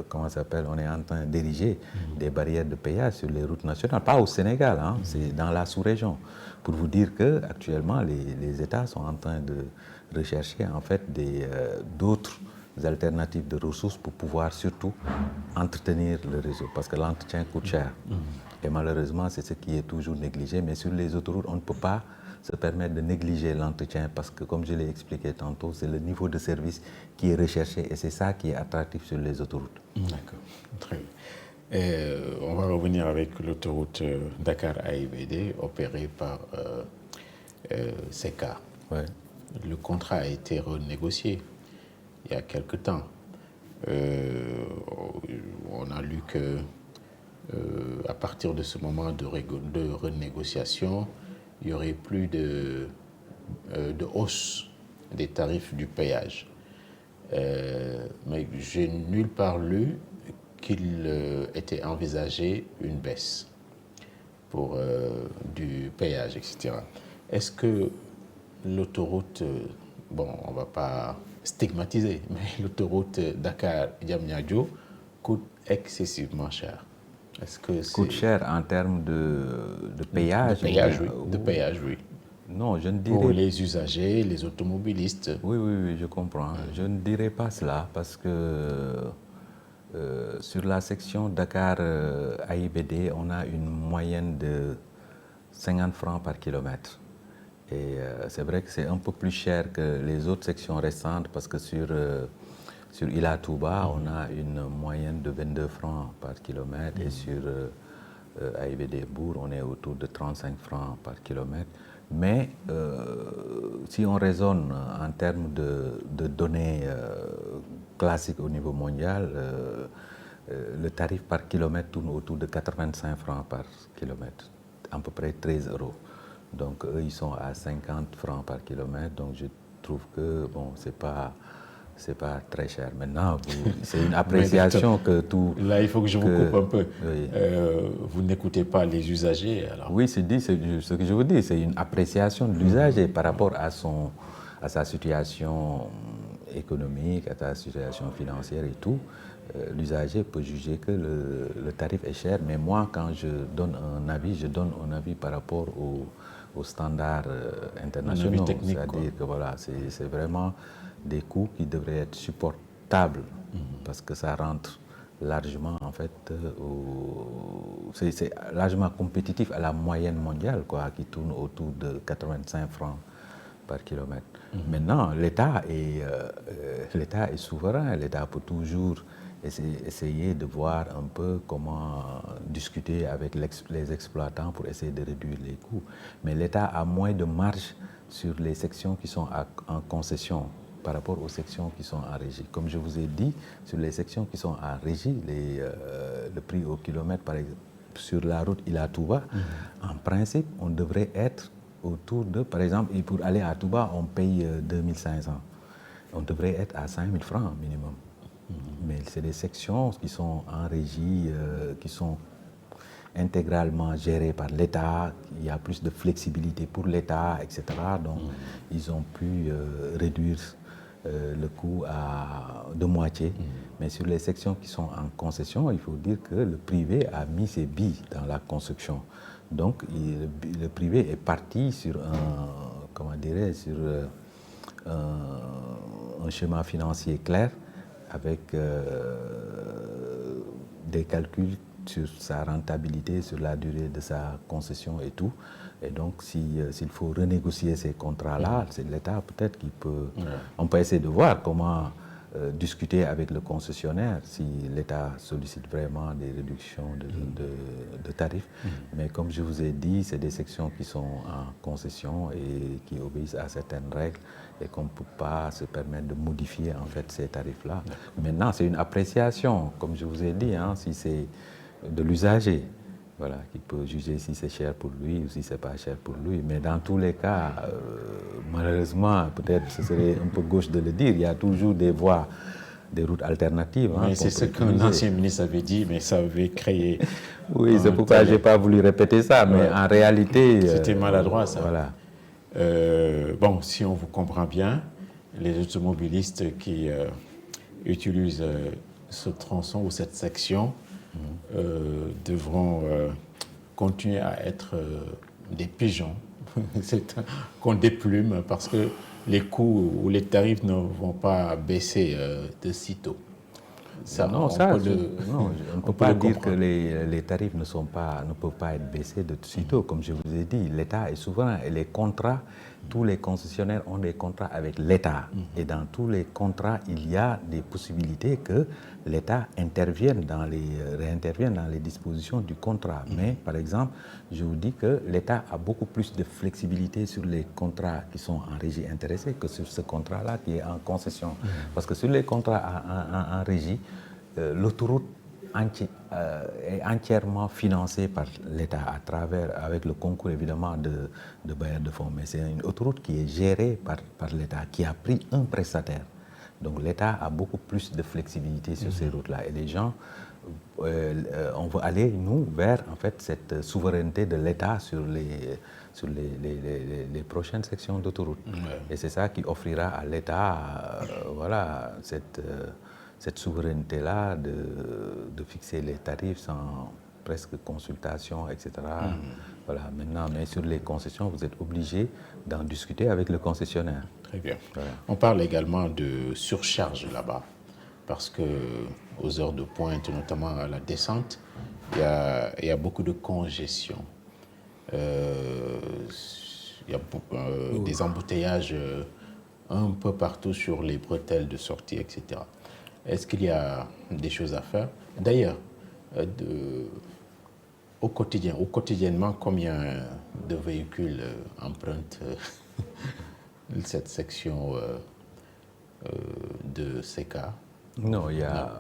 comment ça s'appelle, on est en train d'ériger des barrières de péage sur les routes nationales, pas au Sénégal, hein, c'est dans la sous-région. Pour vous dire que actuellement, les États sont en train de rechercher en fait d'autres alternatives de ressources pour pouvoir surtout entretenir le réseau, parce que l'entretien coûte cher. Et malheureusement, c'est ce qui est toujours négligé. Mais sur les autoroutes, on ne peut pas se permettre de négliger l'entretien parce que, comme je l'ai expliqué tantôt, c'est le niveau de service qui est recherché et c'est ça qui est attractif sur les autoroutes. D'accord, très bien. On va revenir avec l'autoroute Dakar-AIBD opérée par SECA. Ouais. Le contrat a été renégocié il y a quelque temps. On a lu que à partir de ce moment de renégociation, il n'y aurait plus de hausse des tarifs du péage. Mais j'ai nulle part lu qu'il était envisagé une baisse pour du péage, etc. Est-ce que l'autoroute, bon, on ne va pas stigmatiser, mais l'autoroute Dakar-Diamniadio coûte excessivement cher? Est-ce que c'est... Coûte cher en termes de péage? De péage, oui. De péage, oui. Non, je ne dirais... Pour les usagers, les automobilistes. Oui, je comprends. Je ne dirais pas cela parce que sur la section Dakar-AIBD, on a une moyenne de 50 francs par kilomètre. Et c'est vrai que c'est un peu plus cher que les autres sections restantes parce que sur Ila Touba, on a une moyenne de 22 francs par kilomètre et sur AIBD Bourg, on est autour de 35 francs par kilomètre. Mais si on raisonne en termes de données classiques au niveau mondial, le tarif par kilomètre tourne autour de 85 francs par kilomètre, à peu près 13 €. Donc eux, ils sont à 50 francs par kilomètre, donc je trouve que bon, c'est pas très cher. Maintenant, c'est une appréciation que tout... Là, il faut que je vous coupe un peu. Oui. Vous n'écoutez pas les usagers, alors? Oui, c'est ce que je vous dis, c'est une appréciation de l'usager par rapport à sa situation économique, à sa situation financière et tout. L'usager peut juger que le tarif est cher, mais moi, quand je donne un avis, je donne un avis par rapport aux standards internationaux. C'est-à-dire que voilà, c'est vraiment des coûts qui devraient être supportables parce que ça rentre largement en fait c'est largement compétitif à la moyenne mondiale quoi, qui tourne autour de 85 francs par kilomètre. Maintenant, l'État est souverain, l'État peut toujours essayer de voir un peu comment discuter avec les exploitants pour essayer de réduire les coûts. Mais l'État a moins de marge sur les sections qui sont en concession par rapport aux sections qui sont en régie. Comme je vous ai dit, sur les sections qui sont en régie, le prix au kilomètre, par exemple, sur la route Ila Touba, en principe, on devrait être autour de, par exemple, et pour aller à Touba, on paye 2500. On devrait être à 5000 francs minimum. Mais c'est des sections qui sont en régie, qui sont intégralement gérées par l'État. Il y a plus de flexibilité pour l'État, etc. Donc, ils ont pu réduire le coût de moitié. Mais sur les sections qui sont en concession, il faut dire que le privé a mis ses billes dans la construction. Donc, le privé est parti sur un schéma financier clair avec des calculs sur sa rentabilité, sur la durée de sa concession et tout. Et donc, s'il faut renégocier ces contrats-là, c'est l'État peut-être qui peut... On peut essayer de voir comment discuter avec le concessionnaire si l'État sollicite vraiment des réductions de tarifs. Mais comme je vous ai dit, c'est des sections qui sont en concession et qui obéissent à certaines règles et qu'on ne peut pas se permettre de modifier en fait ces tarifs-là. Maintenant, c'est une appréciation, comme je vous ai dit, hein, si c'est de l'usager, voilà, qui peut juger si c'est cher pour lui ou si c'est pas cher pour lui. Mais dans tous les cas, malheureusement, peut-être ce serait un peu gauche de le dire, il y a toujours des voies, des routes alternatives. Mais c'est ce qu'un ancien ministre avait dit, mais ça avait créé... Oui, c'est pourquoi je n'ai pas voulu répéter ça, mais en réalité... C'était maladroit, ça. Voilà. Bon, si on vous comprend bien, les automobilistes qui utilisent ce tronçon ou cette section devront continuer à être des pigeons qu'on déplume parce que les coûts ou les tarifs ne vont pas baisser de sitôt. Ça, on ne peut pas dire que les tarifs ne peuvent pas être baissés de sitôt. Comme je vous ai dit, l'État est souverain et les contrats, tous les concessionnaires ont des contrats avec l'État. Et dans tous les contrats, il y a des possibilités que l'État réintervienne dans les dispositions du contrat. Mais, par exemple, je vous dis que l'État a beaucoup plus de flexibilité sur les contrats qui sont en régie intéressée que sur ce contrat-là qui est en concession. Parce que sur les contrats en régie, l'autoroute est entièrement financée par l'État avec le concours évidemment de bailleurs de fonds. Mais c'est une autoroute qui est gérée par l'État, qui a pris un prestataire. Donc l'État a beaucoup plus de flexibilité sur ces routes-là. Et les gens, on veut aller, nous, vers en fait, cette souveraineté de l'État sur les prochaines sections d'autoroute. Et c'est ça qui offrira à l'État voilà, cette souveraineté-là de fixer les tarifs sans presque consultation, etc. Voilà, maintenant, mais sur les concessions, vous êtes obligé d'en discuter avec le concessionnaire. Très bien. Voilà. On parle également de surcharge là-bas, parce qu'aux heures de pointe, notamment à la descente, il y a beaucoup de congestion. Il y a des embouteillages un peu partout sur les bretelles de sortie, etc. Est-ce qu'il y a des choses à faire? D'ailleurs, quotidiennement, combien de véhicules empruntent cette section de CK? Non, il y a...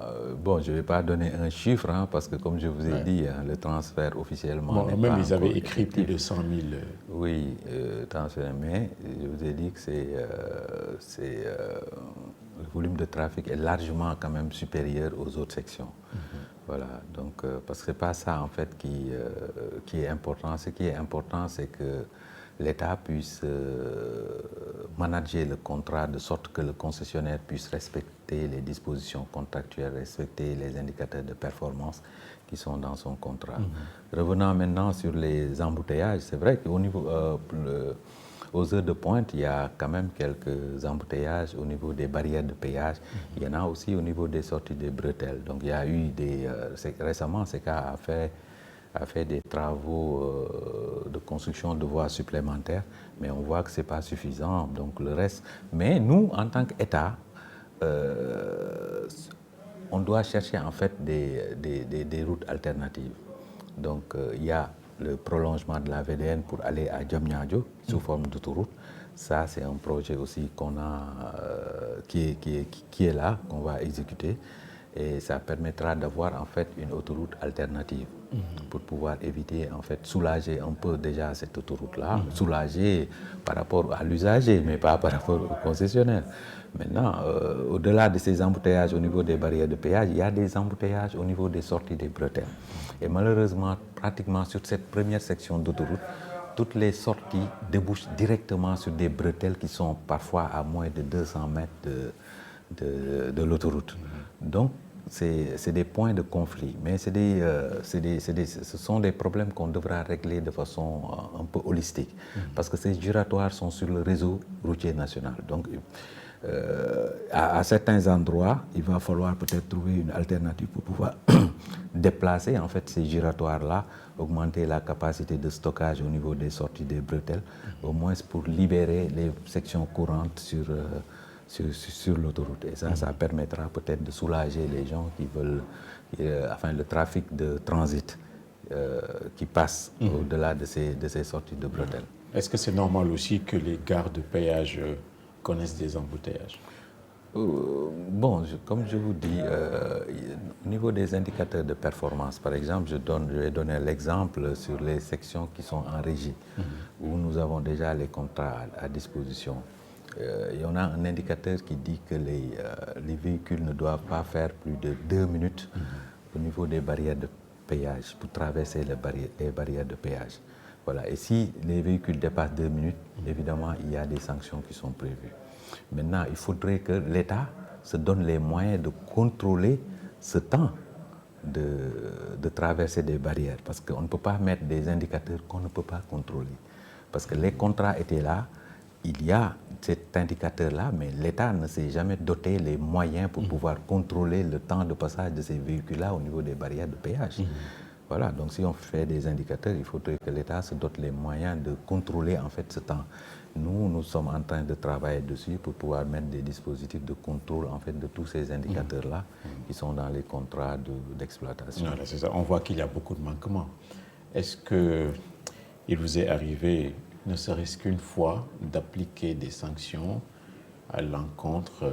bon, je ne vais pas donner un chiffre, hein, parce que comme je vous ai dit, hein, le transfert officiellement... Bon, même ils avaient écrit plus de 100 000... Oui, transfert, mais je vous ai dit que le volume de trafic est largement quand même supérieur aux autres sections. Voilà, donc, parce que ce n'est pas ça en fait qui est important. Ce qui est important, c'est que l'État puisse manager le contrat de sorte que le concessionnaire puisse respecter les dispositions contractuelles, respecter les indicateurs de performance qui sont dans son contrat. Revenant maintenant sur les embouteillages, c'est vrai qu'au niveau... aux heures de pointe, il y a quand même quelques embouteillages au niveau des barrières de péage. Il y en a aussi au niveau des sorties des bretelles. Donc il y a eu récemment, CK a fait des travaux de construction de voies supplémentaires, mais on voit que ce n'est pas suffisant. Donc le reste. Mais nous, en tant qu'État, on doit chercher en fait des routes alternatives. Donc il y a le prolongement de la VDN pour aller à Diamniadio sous forme d'autoroute. Ça, c'est un projet aussi qu'on a, qui est là, qu'on va exécuter. Et ça permettra d'avoir en fait une autoroute alternative pour pouvoir éviter, en fait, soulager un peu déjà cette autoroute-là, soulager par rapport à l'usager, mais pas par rapport au concessionnaire. Maintenant, au-delà de ces embouteillages au niveau des barrières de péage, il y a des embouteillages au niveau des sorties des bretelles. Et malheureusement, pratiquement sur cette première section d'autoroute, toutes les sorties débouchent directement sur des bretelles qui sont parfois à moins de 200 mètres de l'autoroute. Donc, c'est des points de conflit, mais ce sont des problèmes qu'on devra régler de façon un peu holistique, parce que ces giratoires sont sur le réseau routier national. Donc, à certains endroits, il va falloir peut-être trouver une alternative pour pouvoir déplacer en fait ces giratoires-là, augmenter la capacité de stockage au niveau des sorties des bretelles, au moins pour libérer les sections courantes sur l'autoroute. Et ça permettra peut-être de soulager les gens qui veulent, enfin le trafic de transit qui passe au-delà de ces sorties de bretelles. Est-ce que c'est normal aussi que les gares de péage connaissent des embouteillages? Bon, comme je vous dis, au niveau des indicateurs de performance, par exemple, je vais donner l'exemple sur les sections qui sont en régie, où nous avons déjà les contrats à disposition. Il y en a un indicateur qui dit que les véhicules ne doivent pas faire plus de 2 minutes au niveau des barrières de péage, pour traverser les barrières de péage. Voilà. Et si les véhicules dépassent 2 minutes, évidemment, il y a des sanctions qui sont prévues. Maintenant, il faudrait que l'État se donne les moyens de contrôler ce temps de traverser des barrières, parce qu'on ne peut pas mettre des indicateurs qu'on ne peut pas contrôler. Parce que les contrats étaient là, il y a cet indicateur-là, mais l'État ne s'est jamais doté les moyens pour pouvoir contrôler le temps de passage de ces véhicules-là au niveau des barrières de péage. Voilà, donc si on fait des indicateurs, il faudrait que l'État se dote les moyens de contrôler en fait ce temps. Nous sommes en train de travailler dessus pour pouvoir mettre des dispositifs de contrôle en fait de tous ces indicateurs-là qui sont dans les contrats d'exploitation. Voilà, c'est ça. On voit qu'il y a beaucoup de manquements. Est-ce qu'il vous est arrivé, ne serait-ce qu'une fois, d'appliquer des sanctions à l'encontre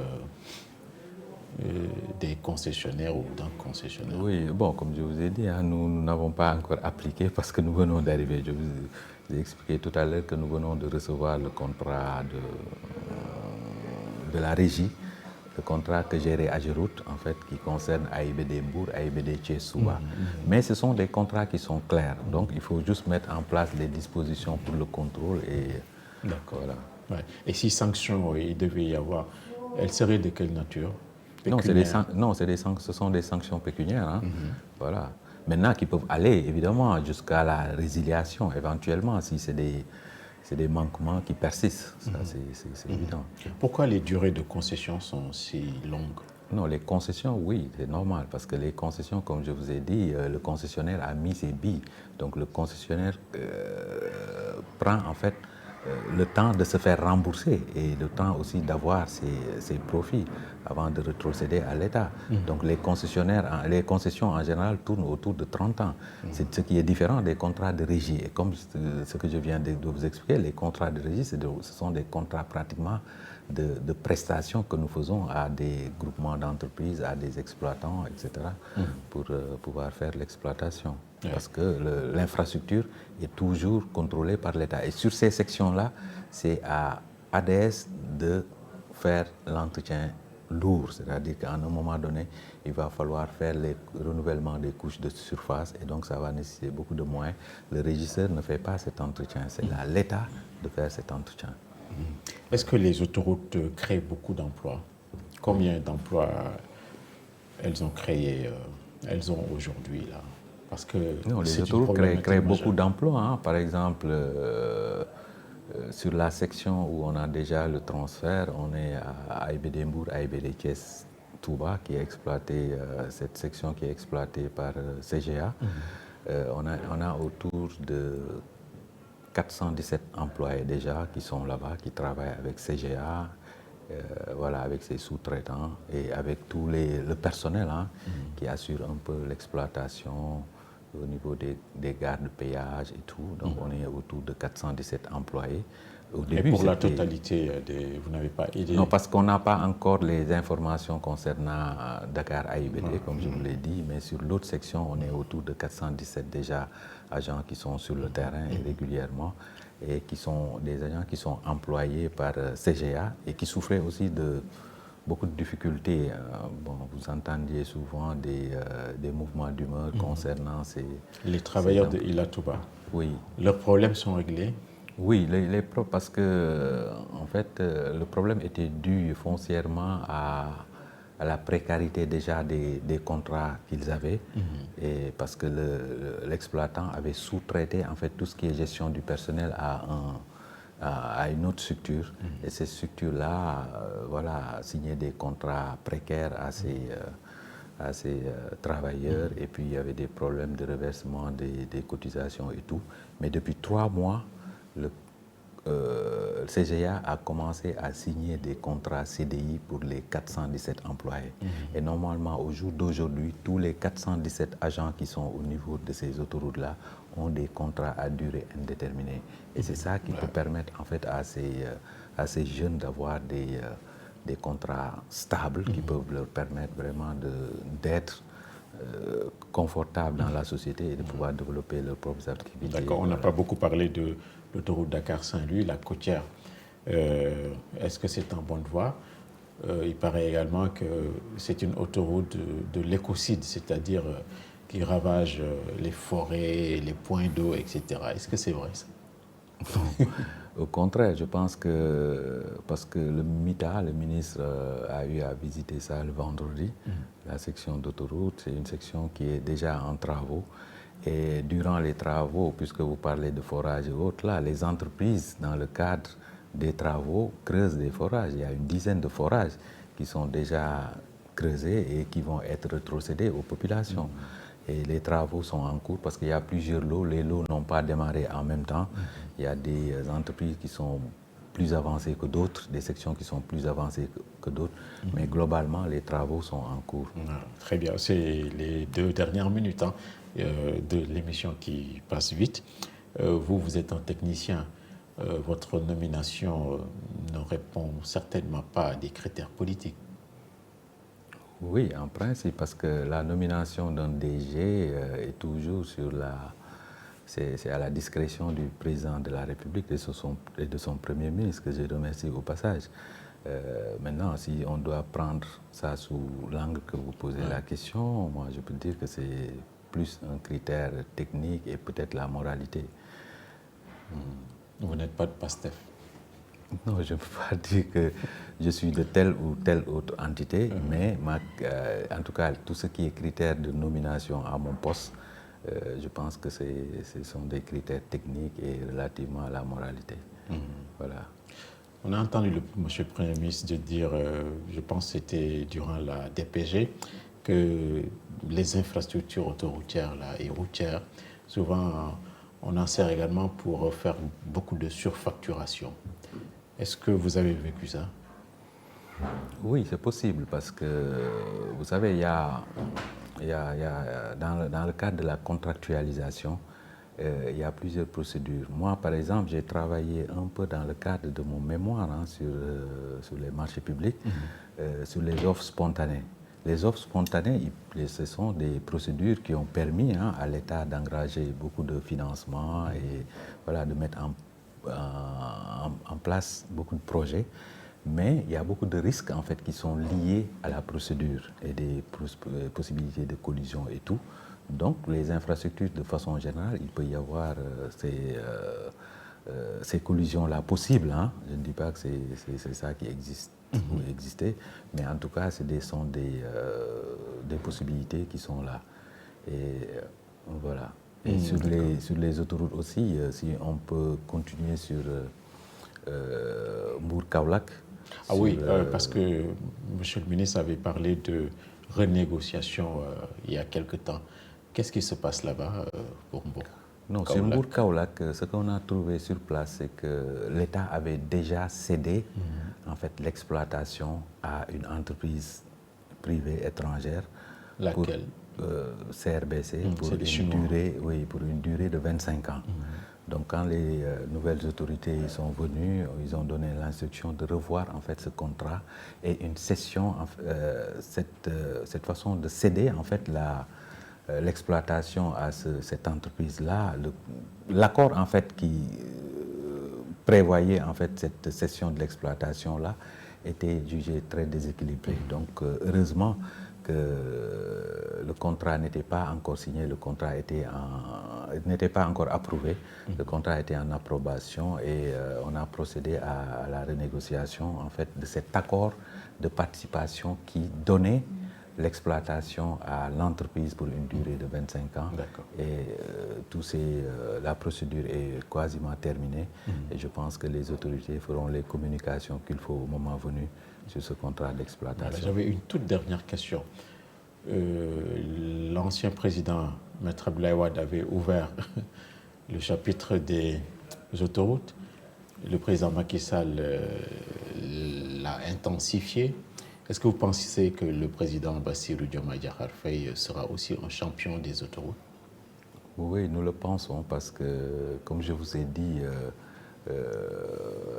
des concessionnaires ou d'un concessionnaire? Oui, bon, comme je vous ai dit, hein, nous n'avons pas encore appliqué parce que nous venons d'arriver. Je vous ai expliqué tout à l'heure que nous venons de recevoir le contrat de la régie, le contrat que gérait Ageroute, en fait, qui concerne AIBD Mbour, AIBD Thiès-Souba. Mais ce sont des contrats qui sont clairs, donc il faut juste mettre en place les dispositions pour le contrôle et d'accord. Voilà. Ouais. Et si sanctions il devait y avoir, elles seraient de quelle nature? Non, ce sont des sanctions pécuniaires. Hein. Voilà. Maintenant, qui peuvent aller évidemment jusqu'à la résiliation, éventuellement, si c'est des manquements qui persistent. Ça, c'est évident. Pourquoi les durées de concession sont si longues? Non, les concessions, oui, c'est normal, parce que les concessions, comme je vous ai dit, le concessionnaire a mis ses billes. Donc le concessionnaire prend en fait le temps de se faire rembourser et le temps aussi d'avoir ses profits avant de retrocéder à l'État. Donc les concessions en général tournent autour de 30 ans. C'est ce qui est différent des contrats de régie. Et comme ce que je viens de vous expliquer, les contrats de régie, ce sont des contrats pratiquement de prestations que nous faisons à des groupements d'entreprises, à des exploitants, etc., pour pouvoir faire l'exploitation. Ouais. Parce que l'infrastructure est toujours contrôlée par l'État. Et sur ces sections-là, c'est à ADS de faire l'entretien lourd. C'est-à-dire qu'à un moment donné, il va falloir faire les renouvellements des couches de surface et donc ça va nécessiter beaucoup de moyens. Le régisseur ne fait pas cet entretien. C'est à l'État de faire cet entretien. Est-ce que les autoroutes créent beaucoup d'emplois? Combien d'emplois elles ont créé, elles ont aujourd'hui là? Parce que non, les autoroutes créent beaucoup d'emplois. Hein. Par exemple, sur la section où on a déjà le transfert, on est à AIBD Mbour, AIBD Thiès-Touba, qui est exploité, cette section qui est exploitée par CGA. On a autour de 417 employés déjà qui sont là-bas, qui travaillent avec CGA, voilà, avec ses sous-traitants et avec tout le personnel hein, qui assure un peu l'exploitation au niveau des gares de péage et tout. Donc on est autour de 417 employés. Au début, et pour la totalité, vous n'avez pas aidé? Non, parce qu'on n'a pas encore les informations concernant Dakar AIBD, comme je vous l'ai dit, mais sur l'autre section, on est autour de 417 déjà agents qui sont sur le terrain et régulièrement, et qui sont des agents qui sont employés par CGA et qui souffraient aussi de beaucoup de difficultés. Bon, vous entendiez souvent des mouvements d'humeur concernant les travailleurs de Ila Touba. Oui. Leurs problèmes sont réglés? Oui, parce que en fait, le problème était dû foncièrement à à la précarité déjà des contrats qu'ils avaient, et parce que l'exploitant avait sous-traité en fait tout ce qui est gestion du personnel à une autre structure. Et ces structures-là voilà, signaient des contrats précaires à ces travailleurs, et puis il y avait des problèmes de reversement des cotisations et tout. Mais depuis 3 mois, le CGA a commencé à signer des contrats CDI pour les 417 employés. Et normalement, au jour d'aujourd'hui, tous les 417 agents qui sont au niveau de ces autoroutes-là ont des contrats à durée indéterminée. Et c'est ça qui peut permettre en fait à ces jeunes d'avoir des contrats stables qui peuvent leur permettre vraiment d'être confortables dans la société et de pouvoir développer leurs propres activités. D'accord, on n'a pas beaucoup parlé de l'autoroute Dakar-Saint-Louis, la côtière. Est-ce que c'est en bonne voie? Il paraît également que c'est une autoroute de l'écocide, c'est-à-dire qui ravage les forêts, les points d'eau, etc. Est-ce que c'est vrai ça? Au contraire, je pense que, parce que le MITA, le ministre, a eu à visiter ça le vendredi, la section d'autoroute, c'est une section qui est déjà en travaux. Et durant les travaux, puisque vous parlez de forage et autres, là, les entreprises, dans le cadre des travaux, creusent des forages. Il y a une dizaine de forages qui sont déjà creusés et qui vont être rétrocédés aux populations. Et les travaux sont en cours parce qu'il y a plusieurs lots. Les lots n'ont pas démarré en même temps. Il y a des entreprises qui sont plus avancées que d'autres, des sections qui sont plus avancées que d'autres. Mais globalement, les travaux sont en cours. Très bien. C'est les 2 dernières minutes de l'émission qui passe vite. Vous êtes un technicien. Votre nomination ne répond certainement pas à des critères politiques. Oui, en principe, parce que la nomination d'un DG est toujours c'est à la discrétion du président de la République et de son Premier ministre, que je remercie au passage. Maintenant, si on doit prendre ça sous l'angle que vous posez la question, moi je peux dire que c'est plus un critère technique et peut-être la moralité. Vous n'êtes pas de PASTEF? Non, je ne peux pas dire que je suis de telle ou telle autre entité, mais en tout cas, tout ce qui est critères de nomination à mon poste, je pense que ce sont des critères techniques et relativement à la moralité. Voilà. On a entendu monsieur le Premier ministre de dire, je pense que c'était durant la DPG, que les infrastructures autoroutières là, et routières, souvent on en sert également pour faire beaucoup de surfacturation. Est-ce que vous avez vécu ça? Oui, c'est possible parce que, vous savez, il y a dans le cadre de la contractualisation, il y a plusieurs procédures. Moi, par exemple, j'ai travaillé un peu dans le cadre de mon mémoire sur les marchés publics, sur les offres spontanées. Les offres spontanées, ce sont des procédures qui ont permis à l'État d'engager beaucoup de financement et voilà, de mettre en place beaucoup de projets. Mais il y a beaucoup de risques en fait qui sont liés à la procédure et des possibilités de collision et tout. Donc les infrastructures, de façon générale, il peut y avoir ces collisions-là possibles. Je ne dis pas que c'est ça qui existe ou existait, mais en tout cas, ce sont des possibilités qui sont là. Et voilà. Et sur les autoroutes aussi, si on peut continuer sur Mbour-Kaolack. Ah oui, parce que M. le ministre avait parlé de renégociation il y a quelque temps. Qu'est-ce qui se passe là-bas pour Mbour? Non, sur Mbour-Kaolack, ce qu'on a trouvé sur place, c'est que l'État avait déjà cédé en fait, l'exploitation à une entreprise privée étrangère. Laquelle? CRBC, pour une durée de 25 ans. Donc quand les nouvelles autorités sont venues, ils ont donné l'instruction de revoir en fait ce contrat et une cession, cette façon de céder en fait l'exploitation à cette entreprise-là. L'accord en fait qui prévoyait en fait cette cession de l'exploitation-là était jugé très déséquilibré. Donc heureusement que le contrat n'était pas encore signé, le contrat était n'était pas encore approuvé. Le contrat était en approbation et on a procédé à la renégociation en fait, de cet accord de participation qui donnait l'exploitation à l'entreprise pour une durée de 25 ans. Et la procédure est quasiment terminée. Et je pense que les autorités feront les communications qu'il faut au moment venu sur ce contrat d'exploitation. J'avais une toute dernière question. L'ancien président, Maître Abdoulaye Wade, avait ouvert le chapitre des autoroutes. Le président Macky Sall l'a intensifié. Est-ce que vous pensez que le président Bassirou Diomaye Diakhar Faye sera aussi un champion des autoroutes? Oui, nous le pensons parce que, comme je vous ai dit,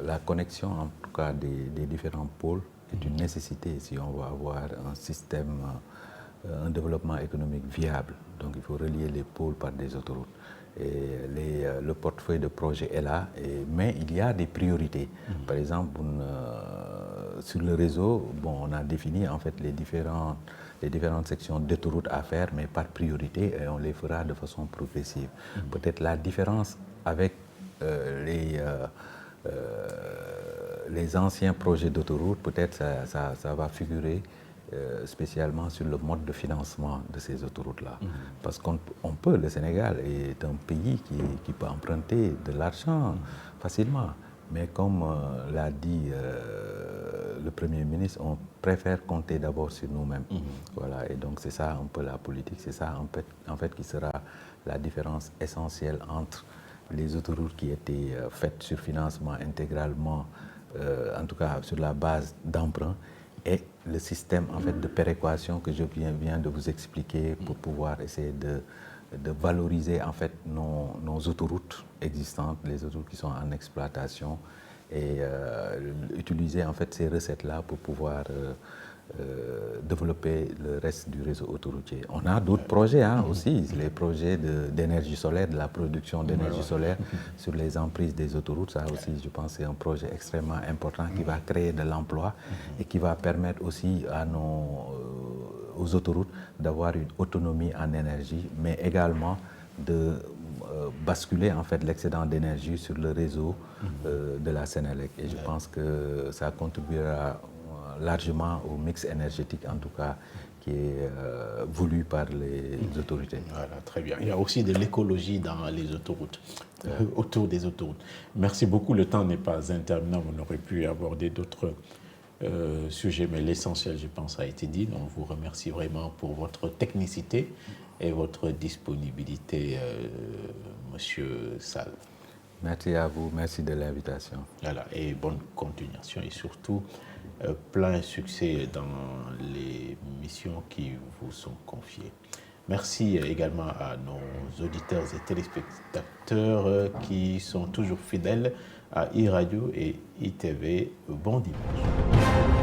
la connexion en tout cas des différents pôles est une nécessité si on veut avoir un système, un développement économique viable. Donc il faut relier les pôles par des autoroutes. Et le portefeuille de projet est là, mais il y a des priorités. Par exemple, sur le réseau, on a défini en fait les différentes sections d'autoroutes à faire, mais par priorité, et on les fera de façon progressive. Peut-être la différence avec les anciens projets d'autoroute, peut-être ça va figurer spécialement sur le mode de financement de ces autoroutes-là. Parce qu'on peut, le Sénégal est un pays qui peut emprunter de l'argent facilement. Mais comme l'a dit le Premier ministre, on préfère compter d'abord sur nous-mêmes. Voilà, et donc c'est ça un peu la politique, c'est ça en fait qui sera la différence essentielle entre les autoroutes qui étaient faites sur financement intégralement, en tout cas sur la base d'emprunt, et le système en fait de péréquation que je viens de vous expliquer pour pouvoir essayer de valoriser en fait nos autoroutes existantes, les autoroutes qui sont en exploitation, et utiliser en fait ces recettes-là pour pouvoir développer le reste du réseau autoroutier. On a d'autres projets aussi, les projets d'énergie solaire, de la production d'énergie solaire sur les emprises des autoroutes. Ça aussi, je pense, c'est un projet extrêmement important qui va créer de l'emploi et qui va permettre aussi aux autoroutes d'avoir une autonomie en énergie, mais également de basculer en fait l'excédent d'énergie sur le réseau de la Sénélec. Et je pense que ça contribuera largement au mix énergétique, en tout cas, qui est voulu par les autorités. Voilà, très bien. Il y a aussi de l'écologie dans les autoroutes, autour des autoroutes. Merci beaucoup. Le temps n'est pas interminable. On aurait pu aborder d'autres sujets, mais l'essentiel, je pense, a été dit. Donc, je vous remercie vraiment pour votre technicité et votre disponibilité, Monsieur Sall. Merci à vous. Merci de l'invitation. Voilà, et bonne continuation et surtout plein succès dans les missions qui vous sont confiées. Merci également à nos auditeurs et téléspectateurs qui sont toujours fidèles à iRadio et ITV. Bon dimanche.